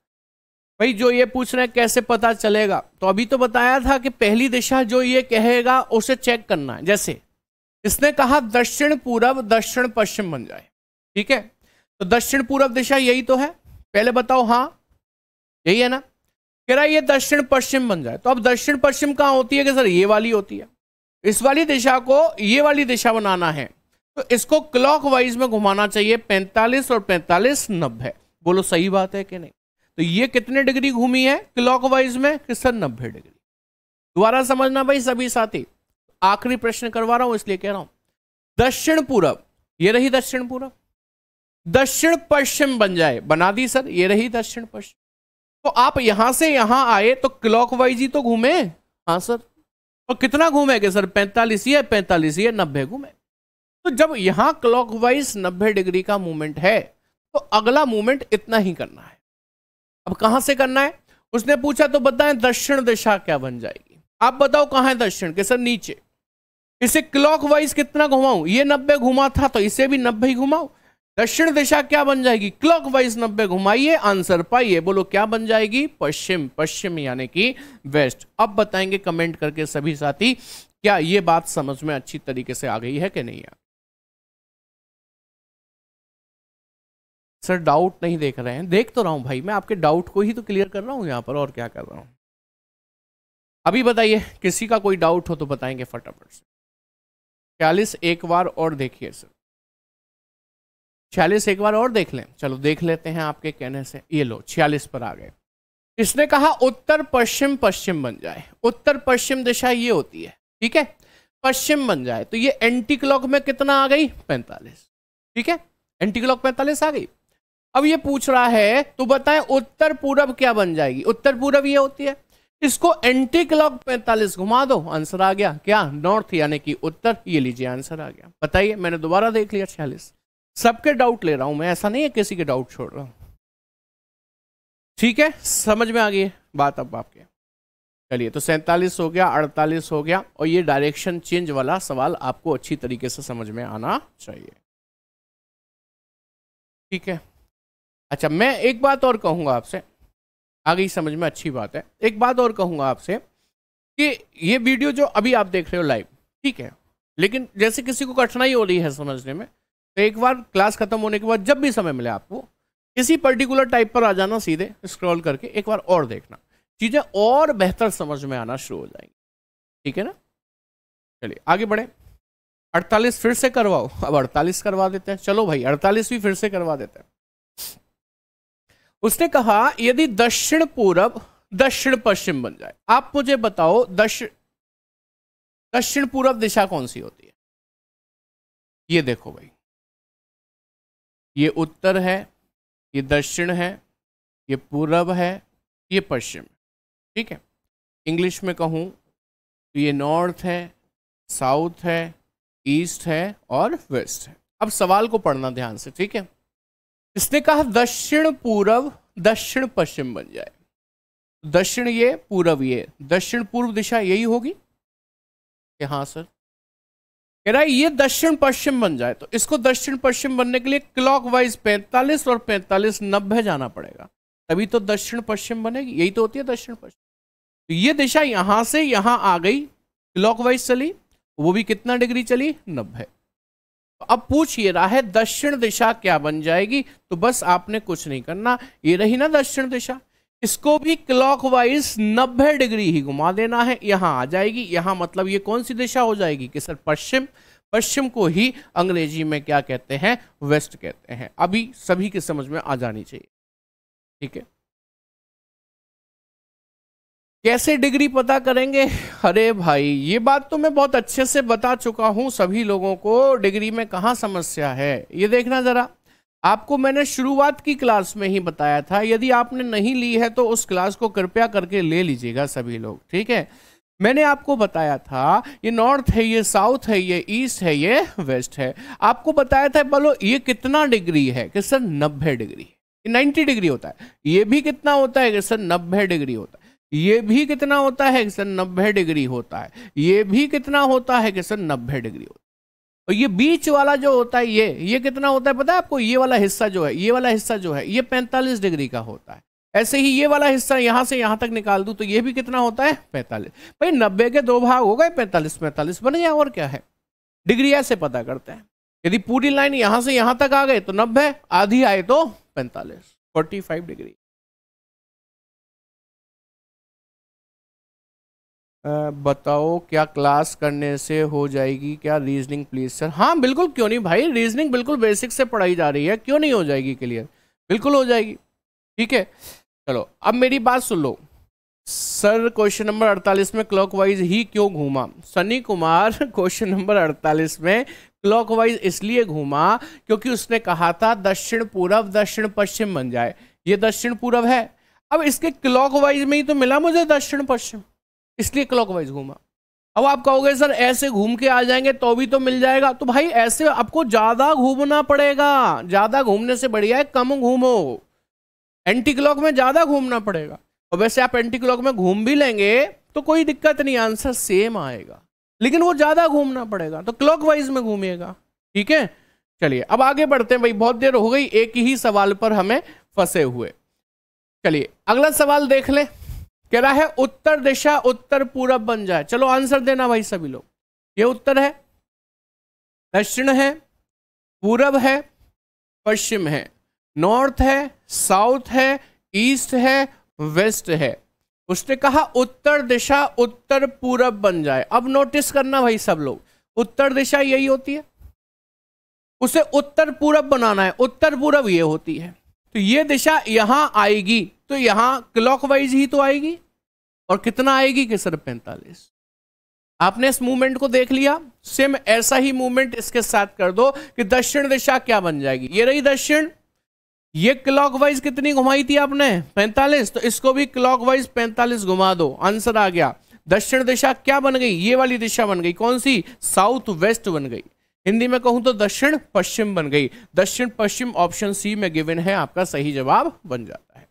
भाई जो ये पूछ रहे हैं कैसे पता चलेगा, तो अभी तो बताया था कि पहली दिशा जो ये कहेगा उसे चेक करना है। जैसे इसने कहा दक्षिण पूरब दक्षिण पश्चिम बन जाए, ठीक है, तो दक्षिण पूरब दिशा यही तो है, पहले बताओ। हाँ यही है ना, कह रहा है ये दक्षिण पश्चिम बन जाए। तो अब दक्षिण पश्चिम कहाँ होती है कि सर ये वाली होती है, इस वाली दिशा को ये वाली दिशा बनाना है तो इसको क्लॉकवाइज में घुमाना चाहिए। 45 और 45 90। बोलो सही बात है कि नहीं? तो ये कितने डिग्री घूमी है क्लॉकवाइज में कि सर 90 डिग्री। दोबारा समझना भाई सभी साथी, आखिरी प्रश्न करवा रहा हूं इसलिए कह रहा हूं। दक्षिण पूरब, ये रही दक्षिण पूरब, दक्षिण पश्चिम बन जाए, बना दी सर, ये रही दक्षिण पश्चिम। तो आप यहां से यहां आए तो क्लॉकवाइज ही तो घूमे। हाँ सर, और कितना घूमेगे सर? 45 ही है, 45 ही है, 90 घूमे। तो जब यहां क्लॉकवाइज 90 डिग्री का मूवमेंट है तो अगला मूवमेंट इतना ही करना है। अब कहां से करना है उसने पूछा, तो बताएं दक्षिण दिशा क्या बन जाएगी। आप बताओ कहां है दक्षिण के सर? नीचे। इसे क्लॉकवाइज कितना घुमाऊं? ये 90 घुमा था तो इसे भी 90 ही घुमाऊं। दक्षिण दिशा क्या बन जाएगी? क्लॉकवाइज 90 घुमाइए, आंसर पाइए। बोलो क्या बन जाएगी? पश्चिम। पश्चिम यानी कि वेस्ट। अब बताएंगे कमेंट करके सभी साथी, क्या ये बात समझ में अच्छी तरीके से आ गई है कि नहीं? सर डाउट नहीं देख रहे हैं? देख तो रहा हूं भाई, मैं आपके डाउट को ही तो क्लियर कर रहा हूं यहां पर, और क्या कर रहा हूं। अभी बताइए किसी का कोई डाउट हो तो बताएंगे फटाफट से। 46 एक बार और देखिए सर, 46 एक बार और देख लें। चलो देख लेते हैं आपके कहने से। ये लो 46 पर आ गए। इसने कहा उत्तर पश्चिम पश्चिम बन जाए। उत्तर पश्चिम दिशा ये होती है, ठीक है, पश्चिम बन जाए तो ये एंटी क्लॉक में कितना आ गई? 45। ठीक है, एंटी क्लॉक 45 आ गई। अब ये पूछ रहा है तो बताएं उत्तर पूरब क्या बन जाएगी? उत्तर पूरब ये होती है, इसको एंटी क्लॉक 45 घुमा दो, आंसर आ गया क्या? नॉर्थ यानी कि उत्तर। ये लीजिए आंसर आ गया। बताइए, मैंने दोबारा देख लिया 46। सबके डाउट ले रहा हूं मैं, ऐसा नहीं है किसी के डाउट छोड़ रहा हूं। ठीक है, समझ में आ गई बात अब आपके। चलिए तो 47 हो गया, 48 हो गया, और ये डायरेक्शन चेंज वाला सवाल आपको अच्छी तरीके से समझ में आना चाहिए। ठीक है, अच्छा मैं एक बात और कहूंगा आपसे, आ गई समझ में, अच्छी बात है। एक बात और कहूंगा आपसे कि ये वीडियो जो अभी आप देख रहे हो लाइव, ठीक है, लेकिन जैसे किसी को कठिनाई हो रही है समझने में, तो एक बार क्लास खत्म होने के बाद जब भी समय मिले आपको किसी पर्टिकुलर टाइप पर आ जाना, सीधे स्क्रॉल करके एक बार और देखना, चीजें और बेहतर समझ में आना शुरू हो जाएंगी। ठीक है ना? चलिए आगे बढ़े। 48 फिर से करवाओ, अब 48 करवा देते हैं। चलो भाई 48 भी फिर से करवा देते हैं। उसने कहा यदि दक्षिण पूरब दक्षिण पश्चिम बन जाए, आप मुझे बताओ दक्षिण पूरब दिशा कौन सी होती है? ये देखो भाई, ये उत्तर है, ये दक्षिण है, ये पूरब है, ये पश्चिम। ठीक है, इंग्लिश में कहूं तो ये नॉर्थ है, साउथ है, ईस्ट है और वेस्ट है। अब सवाल को पढ़ना ध्यान से, ठीक है। इसने कहा दक्षिण पूरब दक्षिण पश्चिम बन जाए। दक्षिण ये, पूरब ये, दक्षिण पूर्व दिशा यही होगी? हाँ सर। कह रहा है ये दक्षिण पश्चिम बन जाए, तो इसको दक्षिण पश्चिम बनने के लिए क्लॉकवाइज 45 और 45 90 जाना पड़ेगा, तभी तो दक्षिण पश्चिम बनेगी। यही तो होती है दक्षिण पश्चिम। तो ये दिशा यहां से यहां आ गई, क्लॉकवाइज चली, वो भी कितना डिग्री चली, 90। तो अब पूछ ये रहा है दक्षिण दिशा क्या बन जाएगी, तो बस आपने कुछ नहीं करना, ये रही ना दक्षिण दिशा, इसको भी क्लॉकवाइज 90 डिग्री ही घुमा देना है, यहां आ जाएगी। यहां मतलब ये कौन सी दिशा हो जाएगी कि सर पश्चिम, पश्चिम को ही अंग्रेजी में क्या कहते हैं, वेस्ट कहते हैं। अभी सभी की समझ में आ जानी चाहिए, ठीक है। कैसे डिग्री पता करेंगे, अरे भाई ये बात तो मैं बहुत अच्छे से बता चुका हूं सभी लोगों को, डिग्री में कहां समस्या है। ये देखना जरा, आपको मैंने शुरुआत की क्लास में ही बताया था, यदि आपने नहीं ली है तो उस क्लास को कृपया करके ले लीजिएगा सभी लोग, ठीक है। मैंने आपको बताया था ये नॉर्थ है, ये साउथ है, ये ईस्ट है, ये वेस्ट है। आपको बताया था बोलो ये कितना डिग्री है कि सर 90 डिग्री, 90 डिग्री होता है। ये भी कितना होता है कि सर 90 डिग्री होता है। ये भी कितना होता है कि सर 90 डिग्री होता है। ये भी कितना होता है कि सर 90 डिग्री होता है। और ये बीच वाला जो होता है ये कितना होता है पता है आपको, ये वाला हिस्सा जो है, ये वाला हिस्सा जो है ये 45 डिग्री का होता है। ऐसे ही ये वाला हिस्सा यहां से यहां तक निकाल दूं तो ये भी कितना होता है, 45। भाई 90 के 2 भाग हो गए, 45 45 बन गया, और क्या है। डिग्री ऐसे पता करते हैं, यदि पूरी लाइन यहां से यहां तक आ गए तो 90, आधी आए तो 45, 45 डिग्री। बताओ क्या क्लास करने से हो जाएगी क्या रीजनिंग प्लीज सर। हाँ बिल्कुल, क्यों नहीं भाई, रीजनिंग बिल्कुल बेसिक से पढ़ाई जा रही है, क्यों नहीं हो जाएगी क्लियर, बिल्कुल हो जाएगी, ठीक है। चलो अब मेरी बात सुन लो। सर क्वेश्चन नंबर 48 में क्लॉकवाइज ही क्यों घूमा, सनी कुमार क्वेश्चन नंबर 48 में क्लॉकवाइज इसलिए घूमा क्योंकि उसने कहा था दक्षिण पूरब दक्षिण पश्चिम बन जाए। ये दक्षिण पूरब है, अब इसके क्लॉकवाइज में ही तो मिला मुझे दक्षिण पश्चिम, इसलिए क्लॉकवाइज घूमा। अब आप कहोगे सर ऐसे घूम के आ जाएंगे तो भी तो मिल जाएगा, तो भाई ऐसे आपको ज्यादा घूमना पड़ेगा, ज्यादा घूमने से बढ़िया है कम घूमो, एंटी क्लॉक में ज्यादा घूमना पड़ेगा। और वैसे आप एंटी क्लॉक में घूम भी लेंगे तो कोई दिक्कत नहीं, आंसर सेम आएगा, लेकिन वो ज्यादा घूमना पड़ेगा, तो क्लॉकवाइज में घूमिएगा, ठीक है। चलिए अब आगे बढ़ते हैं भाई, बहुत देर हो गई एक ही सवाल पर हमें फंसे हुए। चलिए अगला सवाल देख ले, कह रहा है उत्तर दिशा उत्तर पूरब बन जाए। चलो आंसर देना भाई सभी लोग। ये उत्तर है, दक्षिण है, पूरब है, पश्चिम है, नॉर्थ है, साउथ है, ईस्ट है, वेस्ट है। उसने कहा उत्तर दिशा उत्तर पूरब बन जाए। अब नोटिस करना भाई सब लोग, उत्तर दिशा यही होती है, उसे उत्तर पूरब बनाना है, उत्तर पूरब ये होती है, तो ये दिशा यहां आएगी तो यहां क्लॉकवाइज ही तो आएगी, और कितना आएगी कि सर 45। आपने इस मूवमेंट को देख लिया, सेम ऐसा ही मूवमेंट इसके साथ कर दो कि दक्षिण दिशा क्या बन जाएगी, ये रही दक्षिण, ये क्लॉकवाइज कितनी घुमाई थी आपने 45, तो इसको भी क्लॉकवाइज 45 घुमा दो, आंसर आ गया। दक्षिण दिशा क्या बन गई, ये वाली दिशा बन गई, कौन सी, साउथ वेस्ट बन गई। हिंदी में कहूं तो दक्षिण पश्चिम बन गई। दक्षिण पश्चिम ऑप्शन सी में गिवन है, आपका सही जवाब बन जाता है।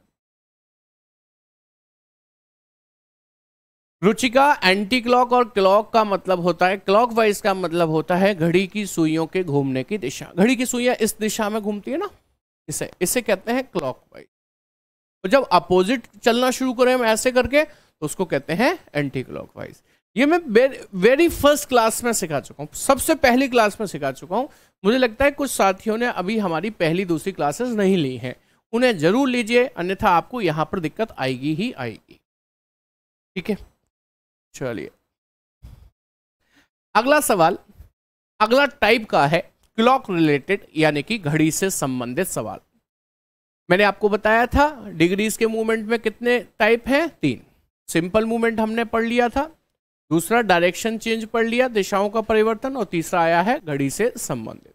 रुचिका, एंटी क्लॉक और क्लॉक का मतलब होता है, क्लॉकवाइज का मतलब होता है घड़ी की सुइयों के घूमने की दिशा। घड़ी की सुइयां इस दिशा में घूमती है ना, इसे कहते हैं क्लॉकवाइज। तो जब अपोजिट चलना शुरू करें हम ऐसे करके तो उसको कहते हैं एंटी क्लॉकवाइज। ये मैं वेरी फर्स्ट क्लास में सिखा चुका हूं, सबसे पहली क्लास में सिखा चुका हूं। मुझे लगता है कुछ साथियों ने अभी हमारी पहली दूसरी क्लासेस नहीं ली हैं, उन्हें जरूर लीजिए, अन्यथा आपको यहां पर दिक्कत आएगी ही आएगी, ठीक है। चलिए अगला सवाल, अगला टाइप का है क्लॉक रिलेटेड, यानी कि घड़ी से संबंधित सवाल। मैंने आपको बताया था डिग्रीज के मूवमेंट में कितने टाइप हैं, 3। सिंपल मूवमेंट हमने पढ़ लिया था, दूसरा डायरेक्शन चेंज पढ़ लिया, दिशाओं का परिवर्तन, और तीसरा आया है घड़ी से संबंधित।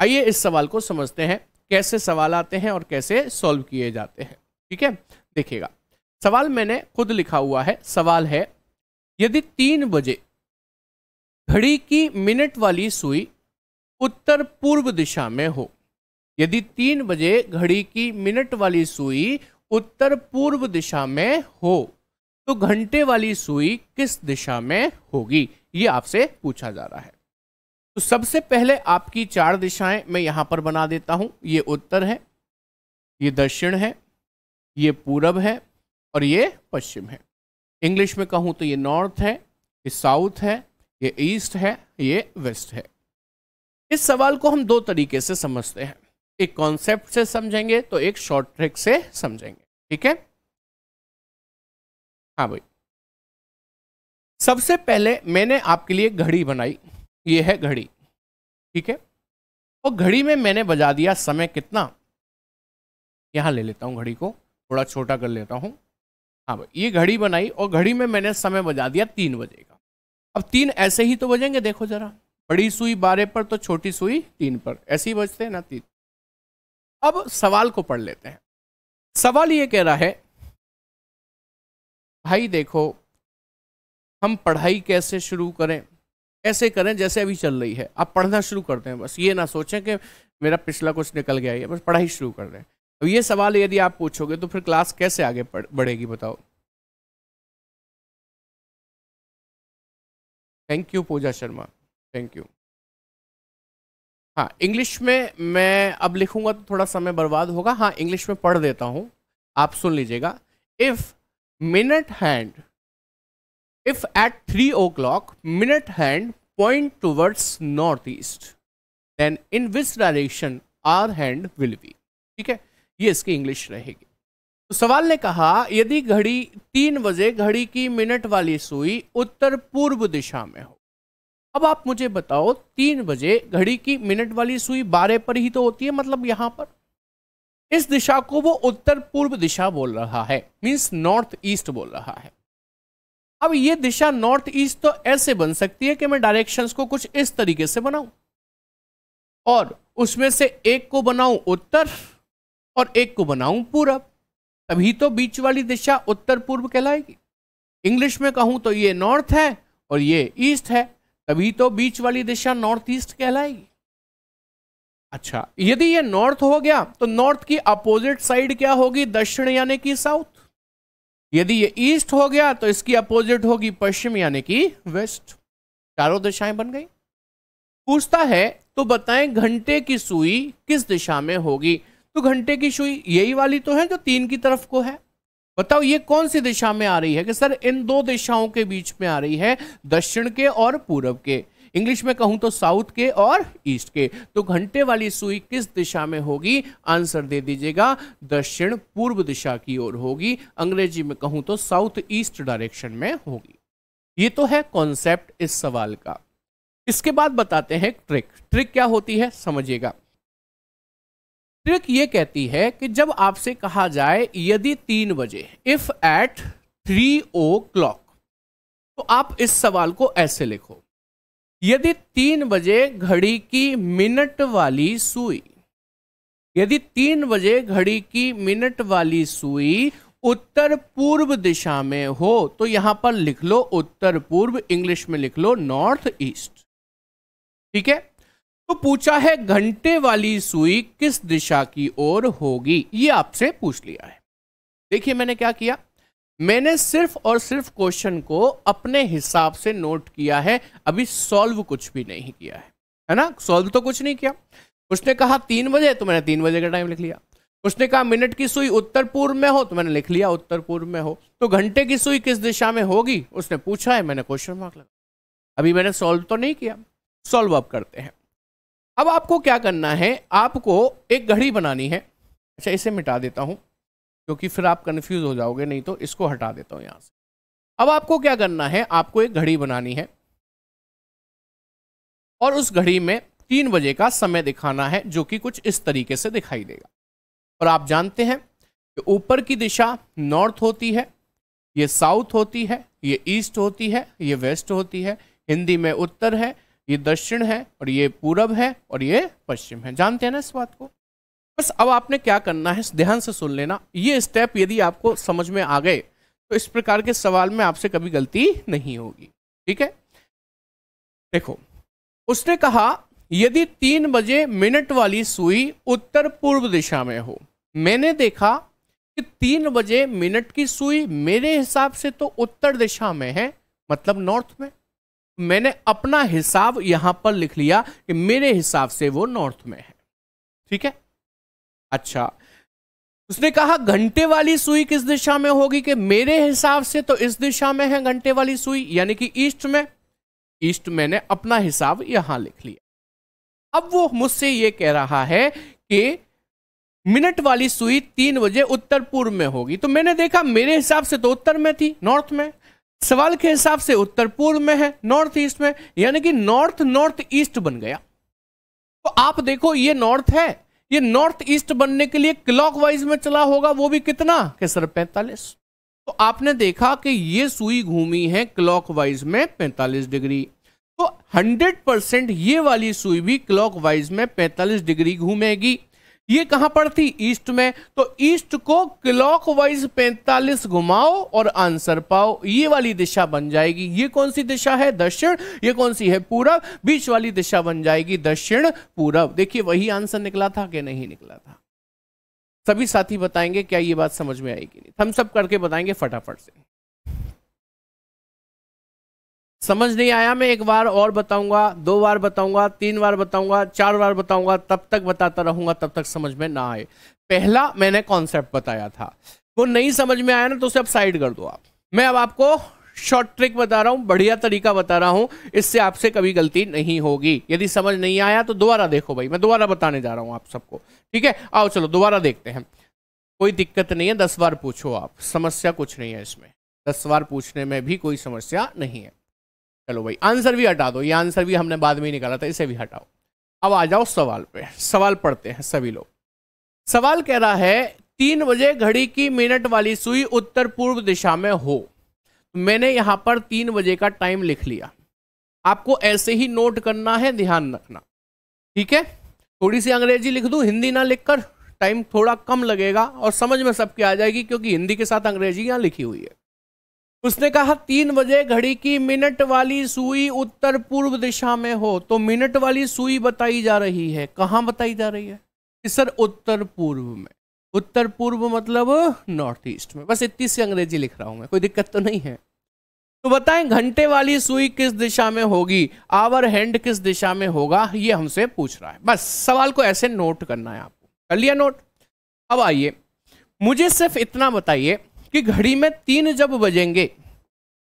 आइए इस सवाल को समझते हैं, कैसे सवाल आते हैं और कैसे सॉल्व किए जाते हैं, ठीक है। देखिएगा सवाल मैंने खुद लिखा हुआ है, सवाल है यदि 3 बजे घड़ी की मिनट वाली सुई उत्तर पूर्व दिशा में हो, यदि 3 बजे घड़ी की मिनट वाली सुई उत्तर पूर्व दिशा में हो तो घंटे वाली सुई किस दिशा में होगी, ये आपसे पूछा जा रहा है। तो सबसे पहले आपकी 4 दिशाएं मैं यहां पर बना देता हूं। ये उत्तर है, ये दक्षिण है, ये पूरब है और ये पश्चिम है। इंग्लिश में कहूं तो ये नॉर्थ है, ये साउथ है, ये ईस्ट है, ये वेस्ट है। इस सवाल को हम दो तरीके से समझते हैं, एक कॉन्सेप्ट से समझेंगे तो एक शॉर्ट ट्रिक से समझेंगे। ठीक है, हाँ भाई। सबसे पहले मैंने आपके लिए घड़ी बनाई, ये है घड़ी। ठीक है, और घड़ी में मैंने बजा दिया समय कितना, यहां ले लेता हूं घड़ी को, थोड़ा छोटा कर लेता हूं। हाँ भाई, ये घड़ी बनाई और घड़ी में मैंने समय बजा दिया 3 बजे का। अब 3 ऐसे ही तो बजेंगे, देखो जरा, बड़ी सुई 12 पर तो छोटी सुई 3 पर, ऐसे ही बजते हैं ना 3। अब सवाल को पढ़ लेते हैं। सवाल ये कह रहा है, भाई देखो हम पढ़ाई कैसे शुरू करें, ऐसे करें जैसे अभी चल रही है। आप पढ़ना शुरू करते हैं, बस ये ना सोचें कि मेरा पिछला कुछ निकल गया है, बस पढ़ाई शुरू कर दें। अब ये सवाल यदि आप पूछोगे तो फिर क्लास कैसे आगे बढ़ेगी बताओ। Thank you Pooja Sharma, thank you. हाँ, इंग्लिश में मैं अब लिखूंगा तो थोड़ा समय बर्बाद होगा। हाँ, इंग्लिश में पढ़ देता हूं, आप सुन लीजिएगा। If minute hand, if at 3 o'clock minute hand point towards north east, then in which direction hour hand will be. ठीक है, ये इसकी इंग्लिश रहेगी। तो सवाल ने कहा यदि घड़ी 3 बजे घड़ी की मिनट वाली सुई उत्तर पूर्व दिशा में हो। अब आप मुझे बताओ, 3 बजे घड़ी की मिनट वाली सुई 12 पर ही तो होती है, मतलब यहां पर इस दिशा को वो उत्तर पूर्व दिशा बोल रहा है, मींस नॉर्थ ईस्ट बोल रहा है। अब ये दिशा नॉर्थ ईस्ट तो ऐसे बन सकती है कि मैं डायरेक्शंस को कुछ इस तरीके से बनाऊं और उसमें से एक को बनाऊं उत्तर और एक को बनाऊं पूरब, तभी तो बीच वाली दिशा उत्तर पूर्व कहलाएगी। इंग्लिश में कहूं तो ये नॉर्थ है और ये ईस्ट है, तभी तो बीच वाली दिशा नॉर्थ ईस्ट कहलाएगी। अच्छा, यदि ये नॉर्थ हो गया तो नॉर्थ की अपोजिट साइड क्या होगी, दक्षिण यानी कि साउथ। यदि ये ईस्ट हो गया तो इसकी अपोजिट होगी पश्चिम यानी कि वेस्ट। चारों दिशाएं बन गई। पूछता है तो बताएं घंटे की सुई किस दिशा में होगी। तो घंटे की सुई यही वाली तो है जो 3 की तरफ को है। बताओ ये कौन सी दिशा में आ रही है, कि सर इन 2 दिशाओं के बीच में आ रही है, दक्षिण के और पूरब के। इंग्लिश में कहूं तो साउथ के और ईस्ट के। तो घंटे वाली सुई किस दिशा में होगी, आंसर दे दीजिएगा, दक्षिण पूर्व दिशा की ओर होगी। अंग्रेजी में कहूं तो साउथ ईस्ट डायरेक्शन में होगी। ये तो है कॉन्सेप्ट इस सवाल का। इसके बाद बताते हैं ट्रिक। ट्रिक क्या होती है समझिएगा। ट्रिक ये कहती है कि जब आपसे कहा जाए यदि 3 बजे, इफ एट 3 o'clock, तो आप इस सवाल को ऐसे लिखो, यदि 3 बजे घड़ी की मिनट वाली सुई, यदि 3 बजे घड़ी की मिनट वाली सुई उत्तर पूर्व दिशा में हो, तो यहां पर लिख लो उत्तर पूर्व, इंग्लिश में लिख लो नॉर्थ ईस्ट। ठीक है, तो पूछा है घंटे वाली सुई किस दिशा की ओर होगी, ये आपसे पूछ लिया है। देखिए मैंने क्या किया, मैंने सिर्फ और सिर्फ क्वेश्चन को अपने हिसाब से नोट किया है, अभी सॉल्व कुछ भी नहीं किया है ना। सॉल्व तो कुछ नहीं किया। उसने कहा 3 बजे तो मैंने 3 बजे का टाइम लिख लिया। उसने कहा मिनट की सुई उत्तर पूर्व में हो तो मैंने लिख लिया उत्तर पूर्व में हो। तो घंटे की सुई किस दिशा में होगी उसने पूछा है, मैंने क्वेश्चन मार्क लगा। अभी मैंने सॉल्व तो नहीं किया, सॉल्व अब करते हैं। अब आपको क्या करना है, आपको एक घड़ी बनानी है। अच्छा इसे मिटा देता हूं क्योंकि फिर आप कंफ्यूज हो जाओगे, नहीं तो इसको हटा देता हूं यहां से। अब आपको क्या करना है, आपको एक घड़ी बनानी है और उस घड़ी में 3 बजे का समय दिखाना है, जो कि कुछ इस तरीके से दिखाई देगा। और आप जानते हैं कि ऊपर की दिशा नॉर्थ होती है, ये साउथ होती है, ये ईस्ट होती है, ये वेस्ट होती है, हिंदी में उत्तर है, ये दक्षिण है, और ये पूरब है, और ये पश्चिम है। जानते हैं ना इस बात को। बस अब आपने क्या करना है, ध्यान से सुन लेना। ये स्टेप यदि आपको समझ में आ गए तो इस प्रकार के सवाल में आपसे कभी गलती नहीं होगी। ठीक है, देखो उसने कहा यदि 3 बजे मिनट वाली सुई उत्तर पूर्व दिशा में हो। मैंने देखा कि 3 बजे मिनट की सुई मेरे हिसाब से तो उत्तर दिशा में है, मतलब नॉर्थ में। मैंने अपना हिसाब यहां पर लिख लिया कि मेरे हिसाब से वो नॉर्थ में है। ठीक है, अच्छा उसने कहा घंटे वाली सुई किस दिशा में होगी, कि मेरे हिसाब से तो इस दिशा में है घंटे वाली सुई, यानी कि ईस्ट में। ईस्ट मैंने अपना हिसाब यहां लिख लिया। अब वो मुझसे ये कह रहा है कि मिनट वाली सुई 3 बजे उत्तर पूर्व में होगी, तो मैंने देखा मेरे हिसाब से तो उत्तर में थी, नॉर्थ में, सवाल के हिसाब से उत्तर पूर्व में है, नॉर्थ ईस्ट में, यानी कि नॉर्थ नॉर्थ ईस्ट बन गया। तो आप देखो ये नॉर्थ है, ये नॉर्थ ईस्ट बनने के लिए क्लॉकवाइज में चला होगा, वो भी कितना कि सर 45। तो आपने देखा कि ये सुई घूमी है क्लॉकवाइज में 45 डिग्री, तो 100% ये वाली सुई भी क्लॉकवाइज में 45 डिग्री घूमेगी। ये कहां पर थी? ईस्ट में, तो ईस्ट को क्लॉकवाइज 45 घुमाओ और आंसर पाओ, ये वाली दिशा बन जाएगी। ये कौन सी दिशा है? दक्षिण। ये कौन सी है? पूरब। बीच वाली दिशा बन जाएगी दक्षिण पूरब। देखिए वही आंसर निकला था कि नहीं निकला था? सभी साथी बताएंगे क्या ये बात समझ में आएगी? नहीं, थम्स अप करके बताएंगे फटाफट से। समझ नहीं आया मैं एक बार और बताऊंगा, 2 बार बताऊंगा, 3 बार बताऊंगा, 4 बार बताऊंगा, तब तक बताता रहूंगा तब तक समझ में ना आए। पहला मैंने कॉन्सेप्ट बताया था, वो नहीं समझ में आया ना तो उसे अब साइड कर दो आप। मैं अब आपको शॉर्ट ट्रिक बता रहा हूं, बढ़िया तरीका बता रहा हूं, इससे आपसे कभी गलती नहीं होगी। यदि समझ नहीं आया तो दोबारा देखो भाई, मैं दोबारा बताने जा रहा हूं आप सबको, ठीक है? आओ चलो दोबारा देखते हैं, कोई दिक्कत नहीं है, 10 बार पूछो आप, समस्या कुछ नहीं है इसमें, 10 बार पूछने में भी कोई समस्या नहीं है। चलो भाई आंसर भी हटा दो, ये आंसर भी हमने बाद में ही निकाला था, इसे भी हटाओ। अब आ जाओ सवाल पे, सवाल पढ़ते हैं सभी लोग। सवाल कह रहा है 3 बजे घड़ी की मिनट वाली सुई उत्तर पूर्व दिशा में हो। मैंने यहां पर 3 बजे का टाइम लिख लिया, आपको ऐसे ही नोट करना है, ध्यान रखना, ठीक है? थोड़ी सी अंग्रेजी लिख दूं, हिंदी ना लिखकर, टाइम थोड़ा कम लगेगा और समझ में सबके आ जाएगी, क्योंकि हिंदी के साथ अंग्रेजी यहां लिखी हुई है। उसने कहा 3 बजे घड़ी की मिनट वाली सुई उत्तर पूर्व दिशा में हो, तो मिनट वाली सुई बताई जा रही है, कहां बताई जा रही है? सर उत्तर पूर्व में। उत्तर पूर्व मतलब नॉर्थ ईस्ट में। बस इतनी सी अंग्रेजी लिख रहा हूं मैं, कोई दिक्कत तो नहीं है। तो बताएं घंटे वाली सुई किस दिशा में होगी, आवर हैंड किस दिशा में होगा, ये हमसे पूछ रहा है। बस सवाल को ऐसे नोट करना है आपको, कर लिया नोट? अब आइए मुझे सिर्फ इतना बताइए कि घड़ी में 3 जब बजेंगे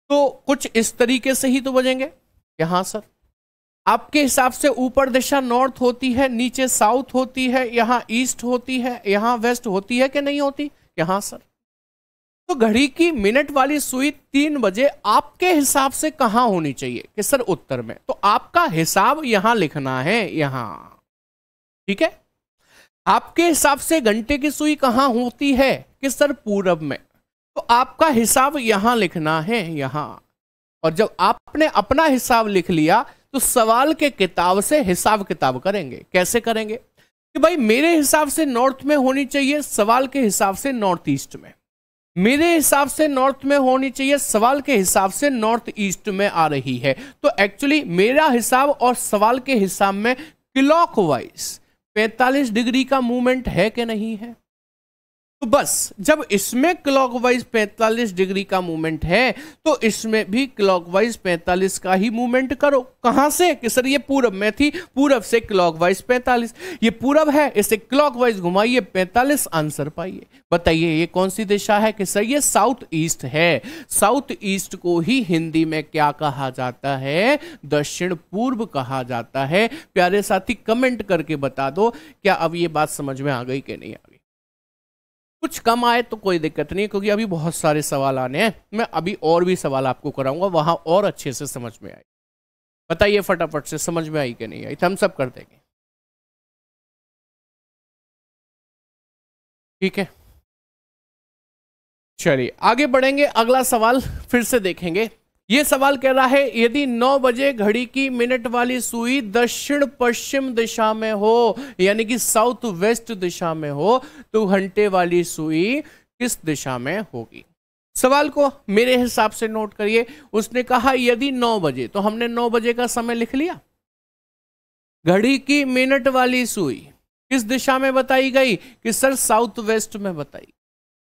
तो कुछ इस तरीके से ही तो बजेंगे। यहां सर आपके हिसाब से ऊपर दिशा नॉर्थ होती है, नीचे साउथ होती है, यहां ईस्ट होती है, यहां वेस्ट होती है कि नहीं होती? यहां सर। तो घड़ी की मिनट वाली सुई 3 बजे आपके हिसाब से कहां होनी चाहिए? कि सर उत्तर में। तो आपका हिसाब यहां लिखना है, यहां, ठीक है? आपके हिसाब से घंटे की सुई कहां होती है? कि सर पूरब में। तो आपका हिसाब यहां लिखना है, यहां। और जब आपने अपना हिसाब लिख लिया तो सवाल के किताब से हिसाब किताब करेंगे। कैसे करेंगे? कि भाई मेरे हिसाब से नॉर्थ में होनी चाहिए, सवाल के हिसाब से नॉर्थ ईस्ट में। मेरे हिसाब से नॉर्थ में होनी चाहिए, सवाल के हिसाब से नॉर्थ ईस्ट में आ रही है। तो एक्चुअली मेरा हिसाब और सवाल के हिसाब में क्लॉकवाइज 45 डिग्री का मूवमेंट है कि नहीं है? तो बस जब इसमें क्लॉकवाइज 45 डिग्री का मूवमेंट है तो इसमें भी क्लॉकवाइज 45 का ही मूवमेंट करो। कहां से? कि सर ये पूरब में थी, पूरब से क्लॉकवाइज 45, ये पूरब है, इसे क्लॉकवाइज घुमाइए 45, आंसर पाइए। बताइए ये कौन सी दिशा है? कि सर ये साउथ ईस्ट है। साउथ ईस्ट को ही हिंदी में क्या कहा जाता है? दक्षिण पूर्व कहा जाता है। प्यारे साथी कमेंट करके बता दो क्या अब ये बात समझ में आ गई कि नहीं आ गई? कुछ कम आए तो कोई दिक्कत नहीं, क्योंकि अभी बहुत सारे सवाल आने हैं, मैं अभी और भी सवाल आपको कराऊंगा, वहां और अच्छे से समझ में आए। बताइए फटाफट से समझ में आई कि नहीं आई? थम्स अप कर देंगे, ठीक है? चलिए आगे बढ़ेंगे, अगला सवाल फिर से देखेंगे। यह सवाल कह रहा है यदि 9 बजे घड़ी की मिनट वाली सुई दक्षिण पश्चिम दिशा में हो, यानी कि साउथ वेस्ट दिशा में हो, तो घंटे वाली सुई किस दिशा में होगी? सवाल को मेरे हिसाब से नोट करिए। उसने कहा यदि 9 बजे, तो हमने 9 बजे का समय लिख लिया। घड़ी की मिनट वाली सुई किस दिशा में बताई गई? कि सर साउथ वेस्ट में बताई।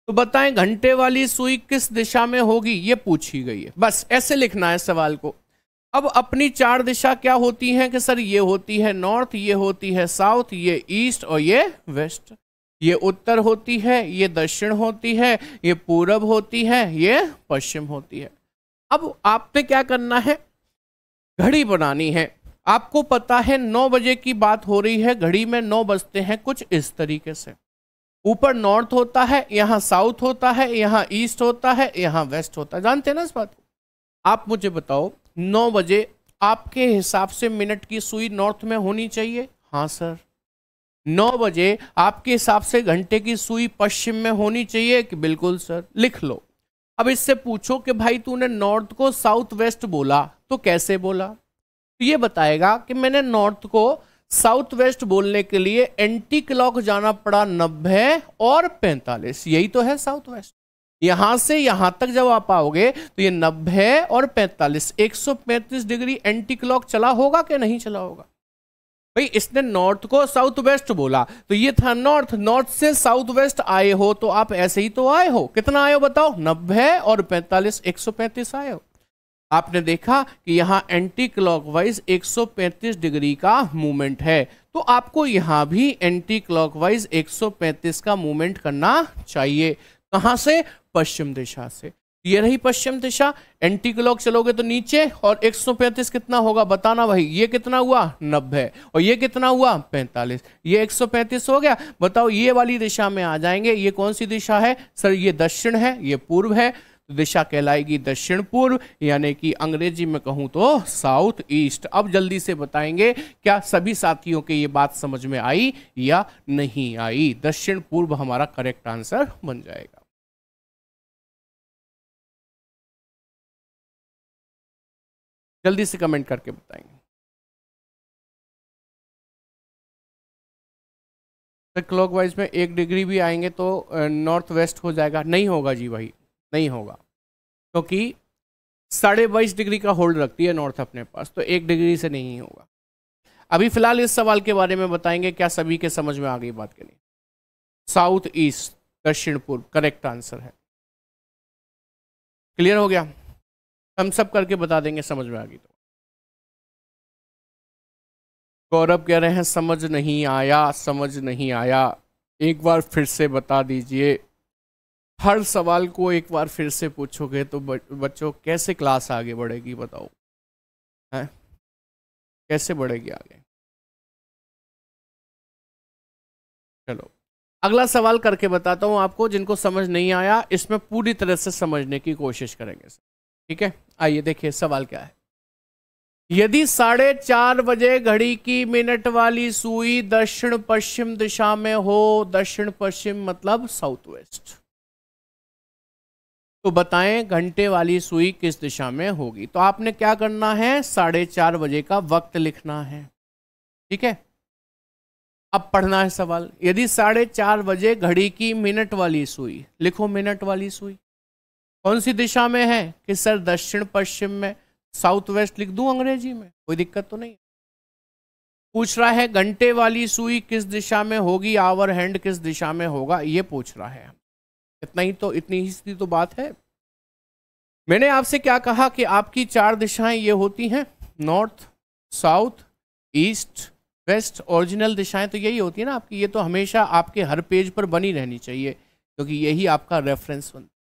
तो बताएं घंटे वाली सुई किस दिशा में होगी, ये पूछी गई है। बस ऐसे लिखना है सवाल को। अब अपनी 4 दिशा क्या होती हैं? कि सर ये होती है नॉर्थ, ये होती है साउथ, ये ईस्ट और ये वेस्ट। ये उत्तर होती है, ये दक्षिण होती है, ये पूरब होती है, ये पश्चिम होती है। अब आपने क्या करना है? घड़ी बनानी है। आपको पता है 9 बजे की बात हो रही है, घड़ी में 9 बजते हैं कुछ इस तरीके से। ऊपर नॉर्थ होता है, यहाँ साउथ होता है, यहाँ ईस्ट होता है, यहाँ वेस्ट होता है। जानते हैं ना इस बात को? आप मुझे बताओ 9 बजे आपके हिसाब से मिनट की सुई नॉर्थ में होनी चाहिए? हाँ सर। 9 बजे आपके हिसाब से घंटे की सुई पश्चिम में होनी चाहिए कि? बिल्कुल सर। लिख लो। अब इससे पूछो कि भाई तूने नॉर्थ को साउथ वेस्ट बोला तो कैसे बोला? तो ये बताएगा कि मैंने नॉर्थ को साउथ वेस्ट बोलने के लिए एंटी क्लॉक जाना पड़ा 90 और 45। यही तो है साउथ वेस्ट। यहां से यहां तक जब आप आओगे तो ये 90 और 45, 135 डिग्री एंटी क्लॉक चला होगा कि नहीं चला होगा? भाई इसने नॉर्थ को साउथ वेस्ट बोला तो ये था नॉर्थ। नॉर्थ से साउथ वेस्ट आए हो तो आप ऐसे ही तो आए हो। कितना आए हो बताओ? 90 और 45, 135 आए हो। आपने देखा कि यहां एंटी क्लॉकवाइज 135 डिग्री का मूवमेंट है, तो आपको यहां भी एंटी क्लॉकवाइज 135 का मूवमेंट करना चाहिए। कहां से? पश्चिम दिशा से। ये रही पश्चिम दिशा। एंटी क्लॉक चलोगे तो नीचे, और 135 कितना होगा बताना भाई? ये कितना हुआ? 90। और ये कितना हुआ? 45। ये 135 हो गया। बताओ ये वाली दिशा में आ जाएंगे। ये कौन सी दिशा है सर? ये दक्षिण है, ये पूर्व है, तो दिशा कहलाएगी दक्षिण पूर्व, यानी कि अंग्रेजी में कहूं तो साउथ ईस्ट। अब जल्दी से बताएंगे क्या सभी साथियों के ये बात समझ में आई या नहीं आई? दक्षिण पूर्व हमारा करेक्ट आंसर बन जाएगा। जल्दी से कमेंट करके बताएंगे। तो क्लॉकवाइज में 1 डिग्री भी आएंगे तो नॉर्थ वेस्ट हो जाएगा? नहीं होगा जी भाई, नहीं होगा, क्योंकि 22.5 डिग्री का होल्ड रखती है नॉर्थ अपने पास, तो 1 डिग्री से नहीं होगा। अभी फिलहाल इस सवाल के बारे में बताएंगे। क्या सभी के समझ में आ गई बात के नहीं? साउथ ईस्ट, दक्षिण पूर्व करेक्ट आंसर है। क्लियर हो गया? हम सब करके बता देंगे, समझ में आ गई तो। गौरव कह रहे हैं समझ नहीं आया, समझ नहीं आया। एक बार फिर से बता दीजिए। हर सवाल को एक बार फिर से पूछोगे तो बच्चों कैसे क्लास आगे बढ़ेगी बताओ? है कैसे बढ़ेगी आगे? चलो अगला सवाल करके बताता हूं आपको। जिनको समझ नहीं आया इसमें पूरी तरह से समझने की कोशिश करेंगे। ठीक है, आइए देखिए सवाल क्या है। यदि 4:30 बजे घड़ी की मिनट वाली सुई दक्षिण पश्चिम दिशा में हो, दक्षिण पश्चिम मतलब साउथ वेस्ट, तो बताएं घंटे वाली सुई किस दिशा में होगी? तो आपने क्या करना है? 4:30 बजे का वक्त लिखना है। ठीक है, अब पढ़ना है सवाल। यदि 4:30 बजे घड़ी की मिनट वाली सुई, लिखो मिनट वाली सुई कौन सी दिशा में है? कि सर दक्षिण पश्चिम में, साउथ वेस्ट लिख दूं अंग्रेजी में, कोई दिक्कत तो नहीं। पूछ रहा है घंटे वाली सुई किस दिशा में होगी, आवर हैंड किस दिशा में होगा, ये पूछ रहा है। इतना ही तो, इतनी ही तो बात है। मैंने आपसे क्या कहा कि आपकी 4 दिशाएं ये होती हैं, north, south, east, west. Original दिशाएं तो यही होती है ना आपकी। ये तो हमेशा आपके हर पेज पर बनी रहनी चाहिए, क्योंकि यही आपका रेफरेंस बनता है।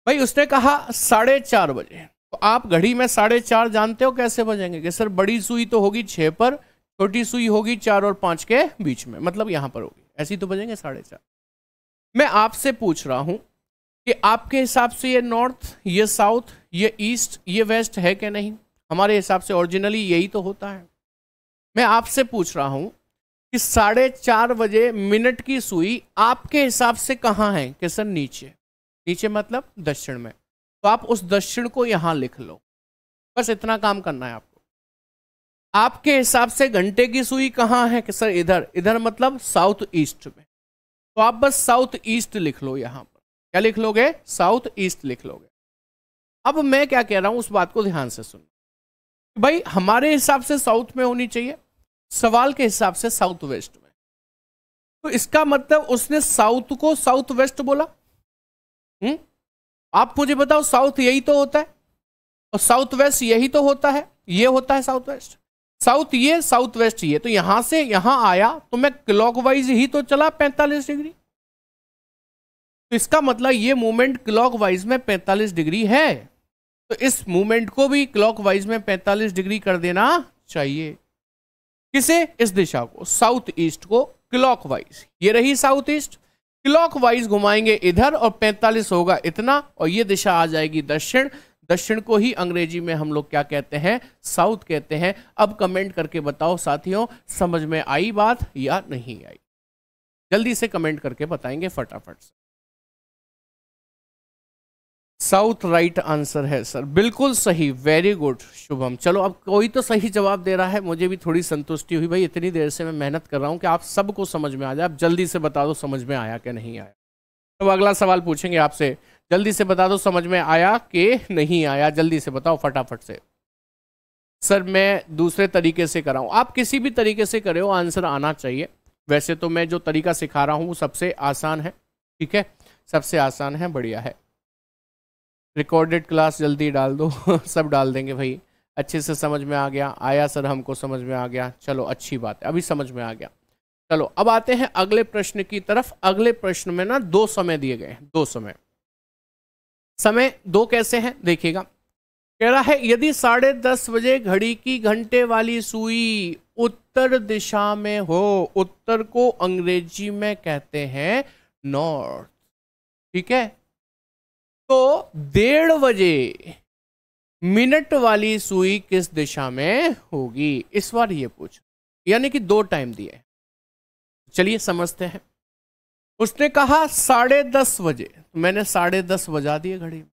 भाई उसने कहा 4:30 बजे, तो आप घड़ी में 4:30 जानते हो कैसे बजेंगे? कि सर बड़ी सुई तो होगी 6 पर, छोटी सुई होगी 4 और 5 के बीच में, मतलब यहां पर होगी, ऐसी तो बजेंगे 4:30। मैं आपसे पूछ रहा हूं कि आपके हिसाब से ये नॉर्थ, ये साउथ, ये ईस्ट, ये वेस्ट है कि नहीं? हमारे हिसाब से ओरिजिनली यही तो होता है। मैं आपसे पूछ रहा हूं कि 4:30 बजे मिनट की सुई आपके हिसाब से कहां है? कि सर नीचे। नीचे मतलब दक्षिण में, तो आप उस दक्षिण को यहां लिख लो। बस इतना काम करना है आपको। आपके हिसाब से घंटे की सुई कहां है? कि सर इधर। इधर मतलब साउथ ईस्ट में, तो आप बस साउथ ईस्ट लिख लो। यहां पर क्या लिख लोगे? साउथ ईस्ट लिख लोगे। अब मैं क्या कह रहा हूं उस बात को ध्यान से सुनो। भाई हमारे हिसाब से साउथ में होनी चाहिए, सवाल के हिसाब से साउथ वेस्ट में। तो इसका मतलब उसने साउथ को साउथ वेस्ट बोला। आप मुझे बताओ, साउथ यही तो होता है और साउथ वेस्ट यही तो होता है। ये होता है साउथ वेस्ट, साउथ ये, साउथ वेस्ट ये। तो यहां से यहां आया तो मैं क्लॉकवाइज ही तो चला 45 डिग्री। तो इसका मतलब ये मूवमेंट क्लॉकवाइज में 45 डिग्री है। तो इस मूवमेंट को भी क्लॉकवाइज में 45 डिग्री कर देना चाहिए। किसे? इस दिशा को, साउथ ईस्ट को क्लॉकवाइज। ये रही साउथ ईस्ट, क्लॉकवाइज घुमाएंगे इधर और 45 होगा इतना, और ये दिशा आ जाएगी दक्षिण। दक्षिण को ही अंग्रेजी में हम लोग क्या कहते हैं? साउथ कहते हैं। अब कमेंट करके बताओ साथियों, समझ में आई बात या नहीं आई? जल्दी से कमेंट करके बताएंगे फटाफट से। साउथ राइट आंसर है सर, बिल्कुल सही, वेरी गुड शुभम। चलो अब कोई तो सही जवाब दे रहा है, मुझे भी थोड़ी संतुष्टि हुई। भाई इतनी देर से मैं मेहनत कर रहा हूं कि आप सबको समझ में आ जाए। आप जल्दी से बता दो समझ में आया कि नहीं आया। तो अगला सवाल पूछेंगे आपसे, जल्दी से बता दो समझ में आया कि नहीं आया, जल्दी से बताओ फटाफट से। सर मैं दूसरे तरीके से कर रहा हूं, आप किसी भी तरीके से करे हो आंसर आना चाहिए। वैसे तो मैं जो तरीका सिखा रहा हूं वो सबसे आसान है, ठीक है, सबसे आसान है, बढ़िया है। रिकॉर्डेड क्लास जल्दी डाल दो सब डाल देंगे भाई। अच्छे से समझ में आ गया? आया सर, हमको समझ में आ गया। चलो अच्छी बात है, अभी समझ में आ गया। चलो अब आते हैं अगले प्रश्न की तरफ। अगले प्रश्न में ना 2 समय दिए गए हैं, 2 समय। समय 2 कैसे हैं देखिएगा। कह रहा है यदि 10:30 बजे घड़ी की घंटे वाली सुई उत्तर दिशा में हो, उत्तर को अंग्रेजी में कहते हैं नॉर्थ, ठीक है, तो 1:30 बजे मिनट वाली सुई किस दिशा में होगी? इस बार ये पूछ, यानी कि 2 टाइम दिए। चलिए समझते हैं। उसने कहा 10:30 बजे, मैंने 10:30 बजा दिए घड़ी में।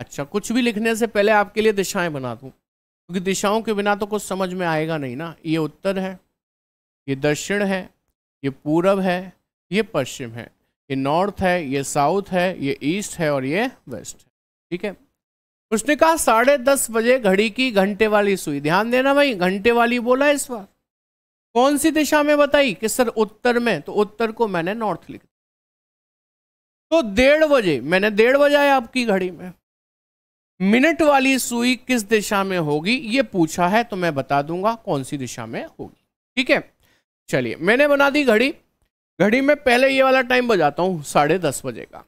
अच्छा, कुछ भी लिखने से पहले आपके लिए दिशाएं बना दूं, क्योंकि दिशाओं के बिना तो कुछ समझ में आएगा नहीं ना। ये उत्तर है, ये दक्षिण है, ये पूरब है, ये पश्चिम है, ये नॉर्थ है, ये साउथ है, ये ईस्ट है और ये वेस्ट है, ठीक है। उसने कहा 10:30 बजे घड़ी की घंटे वाली सुई, ध्यान देना भाई, घंटे वाली बोला इस बार। कौन सी दिशा में बताई? कि सर उत्तर में, तो उत्तर को मैंने नॉर्थ लिख दिया। तो 1:30 बजे, मैंने 1:30 बजाया आपकी घड़ी में। मिनट वाली सुई किस दिशा में होगी ये पूछा है, तो मैं बता दूंगा कौन सी दिशा में होगी, ठीक है। चलिए मैंने बना दी घड़ी। घड़ी में पहले ये वाला टाइम बजाता हूं 10:30 बजे का।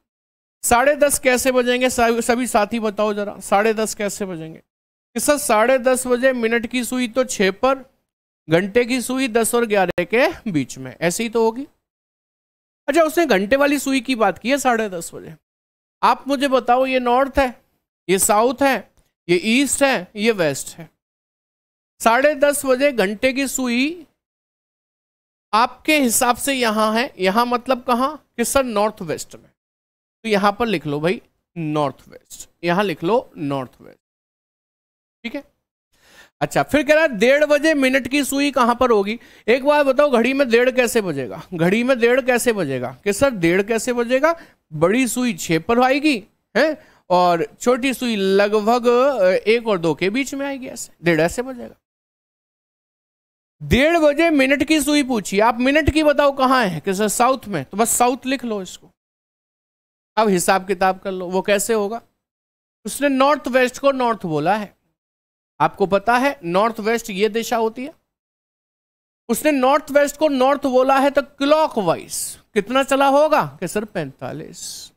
10:30 कैसे बजेंगे सभी साथी बताओ जरा, 10:30 कैसे बजेंगे? कि सर 10:30 बजे मिनट की सुई तो 6 पर, घंटे की सुई 10 और 11 के बीच में, ऐसे ही तो होगी। अच्छा, उसने घंटे वाली सुई की बात की है 10:30 बजे। आप मुझे बताओ ये नॉर्थ है, ये साउथ है, ये ईस्ट है, ये वेस्ट है। 10:30 बजे घंटे की सुई आपके हिसाब से यहां है, यहां मतलब कहां? कि सर नॉर्थ वेस्ट में, तो यहां पर लिख लो भाई नॉर्थ वेस्ट, यहां लिख लो नॉर्थ वेस्ट, ठीक है। अच्छा, फिर कह रहा है 1:30 बजे मिनट की सुई कहां पर होगी? एक बार बताओ घड़ी में 1:30 कैसे बजेगा? घड़ी में 1:30 कैसे बजेगा? कि सर 1:30 कैसे बजेगा? बड़ी सुई 6 पर आएगी है, और छोटी सुई लगभग 1 और 2 के बीच में आएगी, ऐसे 1:30 ऐसे बजेगा। 1:30 बजे मिनट की सुई पूछी, आप मिनट की बताओ कहां है? कि सर साउथ में, तो बस साउथ लिख लो इसको। अब हिसाब किताब कर लो, वो कैसे होगा? उसने नॉर्थ वेस्ट को नॉर्थ बोला है, आपको पता है नॉर्थ वेस्ट ये दिशा होती है। उसने नॉर्थ वेस्ट को नॉर्थ बोला है, तो क्लॉकवाइज कितना चला होगा? कि सर 45।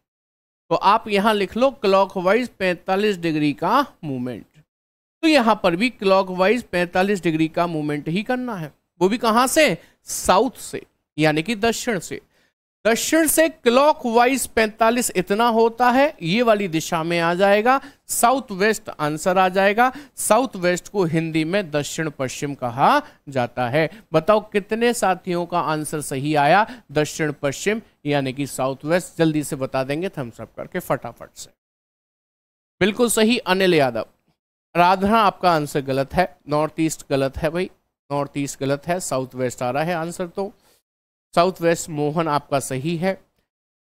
तो आप यहां लिख लो क्लॉकवाइज 45 डिग्री का मूवमेंट। तो यहां पर भी क्लॉकवाइज 45 डिग्री का मूवमेंट ही करना है, वो भी कहां से? साउथ से, यानी कि दक्षिण से। दक्षिण से क्लॉकवाइज 45 इतना होता है, ये वाली दिशा में आ जाएगा, साउथ वेस्ट आंसर आ जाएगा। साउथ वेस्ट को हिंदी में दक्षिण पश्चिम कहा जाता है। बताओ कितने साथियों का आंसर सही आया? दक्षिण पश्चिम यानी कि साउथ वेस्ट। जल्दी से बता देंगे थम्स अप करके फटाफट से। बिल्कुल सही अनिल यादव। राधा आपका आंसर गलत है, नॉर्थ ईस्ट गलत है भाई, नॉर्थ ईस्ट गलत है, साउथ वेस्ट आ रहा है आंसर। तो साउथ वेस्ट मोहन आपका सही है,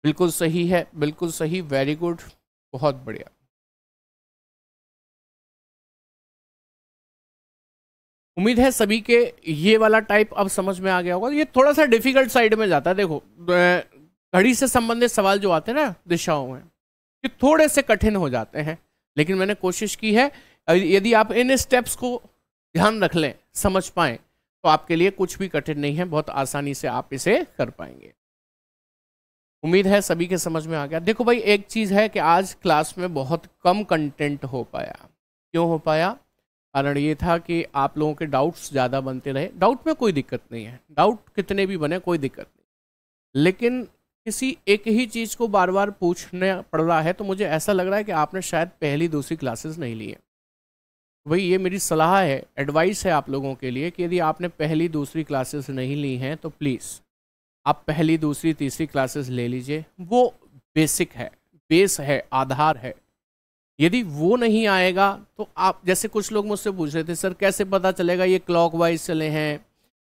बिल्कुल सही है, बिल्कुल सही, वेरी गुड, बहुत बढ़िया। उम्मीद है सभी के ये वाला टाइप अब समझ में आ गया होगा। ये थोड़ा सा डिफिकल्ट साइड में जाता है। देखो घड़ी से संबंधित सवाल जो आते हैं ना दिशाओं में, ये थोड़े से कठिन हो जाते हैं, लेकिन मैंने कोशिश की है यदि आप इन स्टेप्स को ध्यान रख लें, समझ पाएं, तो आपके लिए कुछ भी कठिन नहीं है, बहुत आसानी से आप इसे कर पाएंगे। उम्मीद है सभी के समझ में आ गया। देखो भाई, एक चीज़ है कि आज क्लास में बहुत कम कंटेंट हो पाया। क्यों हो पाया? कारण ये था कि आप लोगों के डाउट्स ज़्यादा बनते रहे। डाउट में कोई दिक्कत नहीं है, डाउट कितने भी बने कोई दिक्कत नहीं, लेकिन किसी एक ही चीज़ को बार बार पूछना पड़ रहा है, तो मुझे ऐसा लग रहा है कि आपने शायद पहली दूसरी क्लासेस नहीं ली है। भाई ये मेरी सलाह है, एडवाइस है आप लोगों के लिए कि यदि आपने पहली दूसरी क्लासेस नहीं ली हैं तो प्लीज़ आप पहली दूसरी तीसरी क्लासेस ले लीजिए। वो बेसिक है, बेस है, आधार है। यदि वो नहीं आएगा तो आप, जैसे कुछ लोग मुझसे पूछ रहे थे सर कैसे पता चलेगा ये क्लॉकवाइज चले हैं,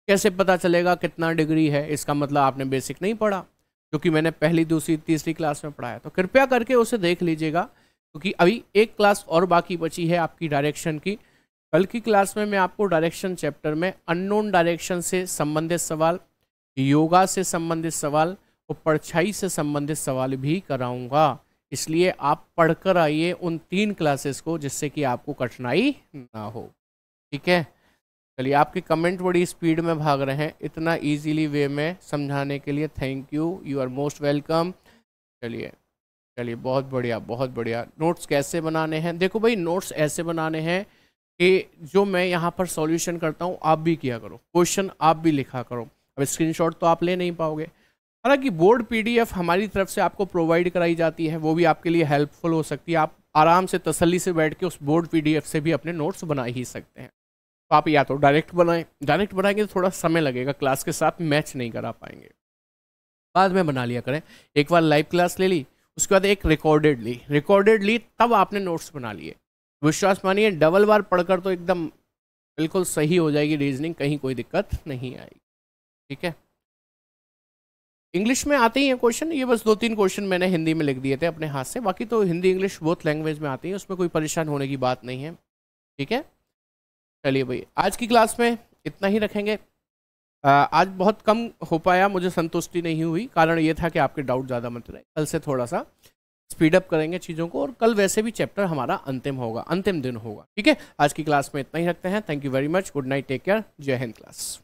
कैसे पता चलेगा कितना डिग्री है, इसका मतलब आपने बेसिक नहीं पढ़ा, क्योंकि मैंने पहली दूसरी तीसरी क्लास में पढ़ाया। तो कृपया करके उसे देख लीजिएगा, क्योंकि अभी एक क्लास और बाकी बची है आपकी डायरेक्शन की। कल की क्लास में मैं आपको डायरेक्शन चैप्टर में अननोन डायरेक्शन से संबंधित सवाल, योगा से संबंधित सवाल और परछाई से संबंधित सवाल भी कराऊंगा। इसलिए आप पढ़कर आइए उन 3 क्लासेस को, जिससे कि आपको कठिनाई ना हो। ठीक है, चलिए। आपके कमेंट बड़ी स्पीड में भाग रहे हैं, इतना इजीली वे में समझाने के लिए thank you, you are most welcome. चलिए चलिए, बहुत बढ़िया बहुत बढ़िया। नोट्स कैसे बनाने हैं? देखो भाई, नोट्स ऐसे बनाने हैं कि जो मैं यहाँ पर सॉल्यूशन करता हूँ आप भी किया करो, क्वेश्चन आप भी लिखा करो। अब स्क्रीनशॉट तो आप ले नहीं पाओगे, हालांकि बोर्ड पीडीएफ हमारी तरफ से आपको प्रोवाइड कराई जाती है, वो भी आपके लिए हेल्पफुल हो सकती है। आप आराम से तसल्ली से बैठ के उस बोर्ड पीडीएफ से भी अपने नोट्स बना ही सकते हैं। तो आप या तो डायरेक्ट बनाएं, डायरेक्ट बनाएंगे तो थोड़ा समय लगेगा, क्लास के साथ मैच नहीं करा पाएंगे। बाद में बना लिया करें। एक बार लाइव क्लास ले ली, उसके बाद एक रिकॉर्डेड ली, तब आपने नोट्स बना लिए। विश्वास मानिए, डबल बार पढ़कर तो एकदम बिल्कुल सही हो जाएगी रीजनिंग, कहीं कोई दिक्कत नहीं आएगी। ठीक है, इंग्लिश में आते ही हैं क्वेश्चन, ये बस 2-3 क्वेश्चन मैंने हिंदी में लिख दिए थे अपने हाथ से, बाकी तो हिंदी इंग्लिश बोथ लैंग्वेज में आती है, उसमें कोई परेशान होने की बात नहीं है। ठीक है, चलिए भाई, आज की क्लास में इतना ही रखेंगे। आज बहुत कम हो पाया, मुझे संतुष्टि नहीं हुई, कारण ये था कि आपके डाउट ज़्यादा मत रहे। कल से थोड़ा सा स्पीड अप करेंगे चीज़ों को, और कल वैसे भी चैप्टर हमारा अंतिम दिन होगा। ठीक है, आज की क्लास में इतना ही रखते हैं। Thank you very much, good night, take care, Jai Hind class.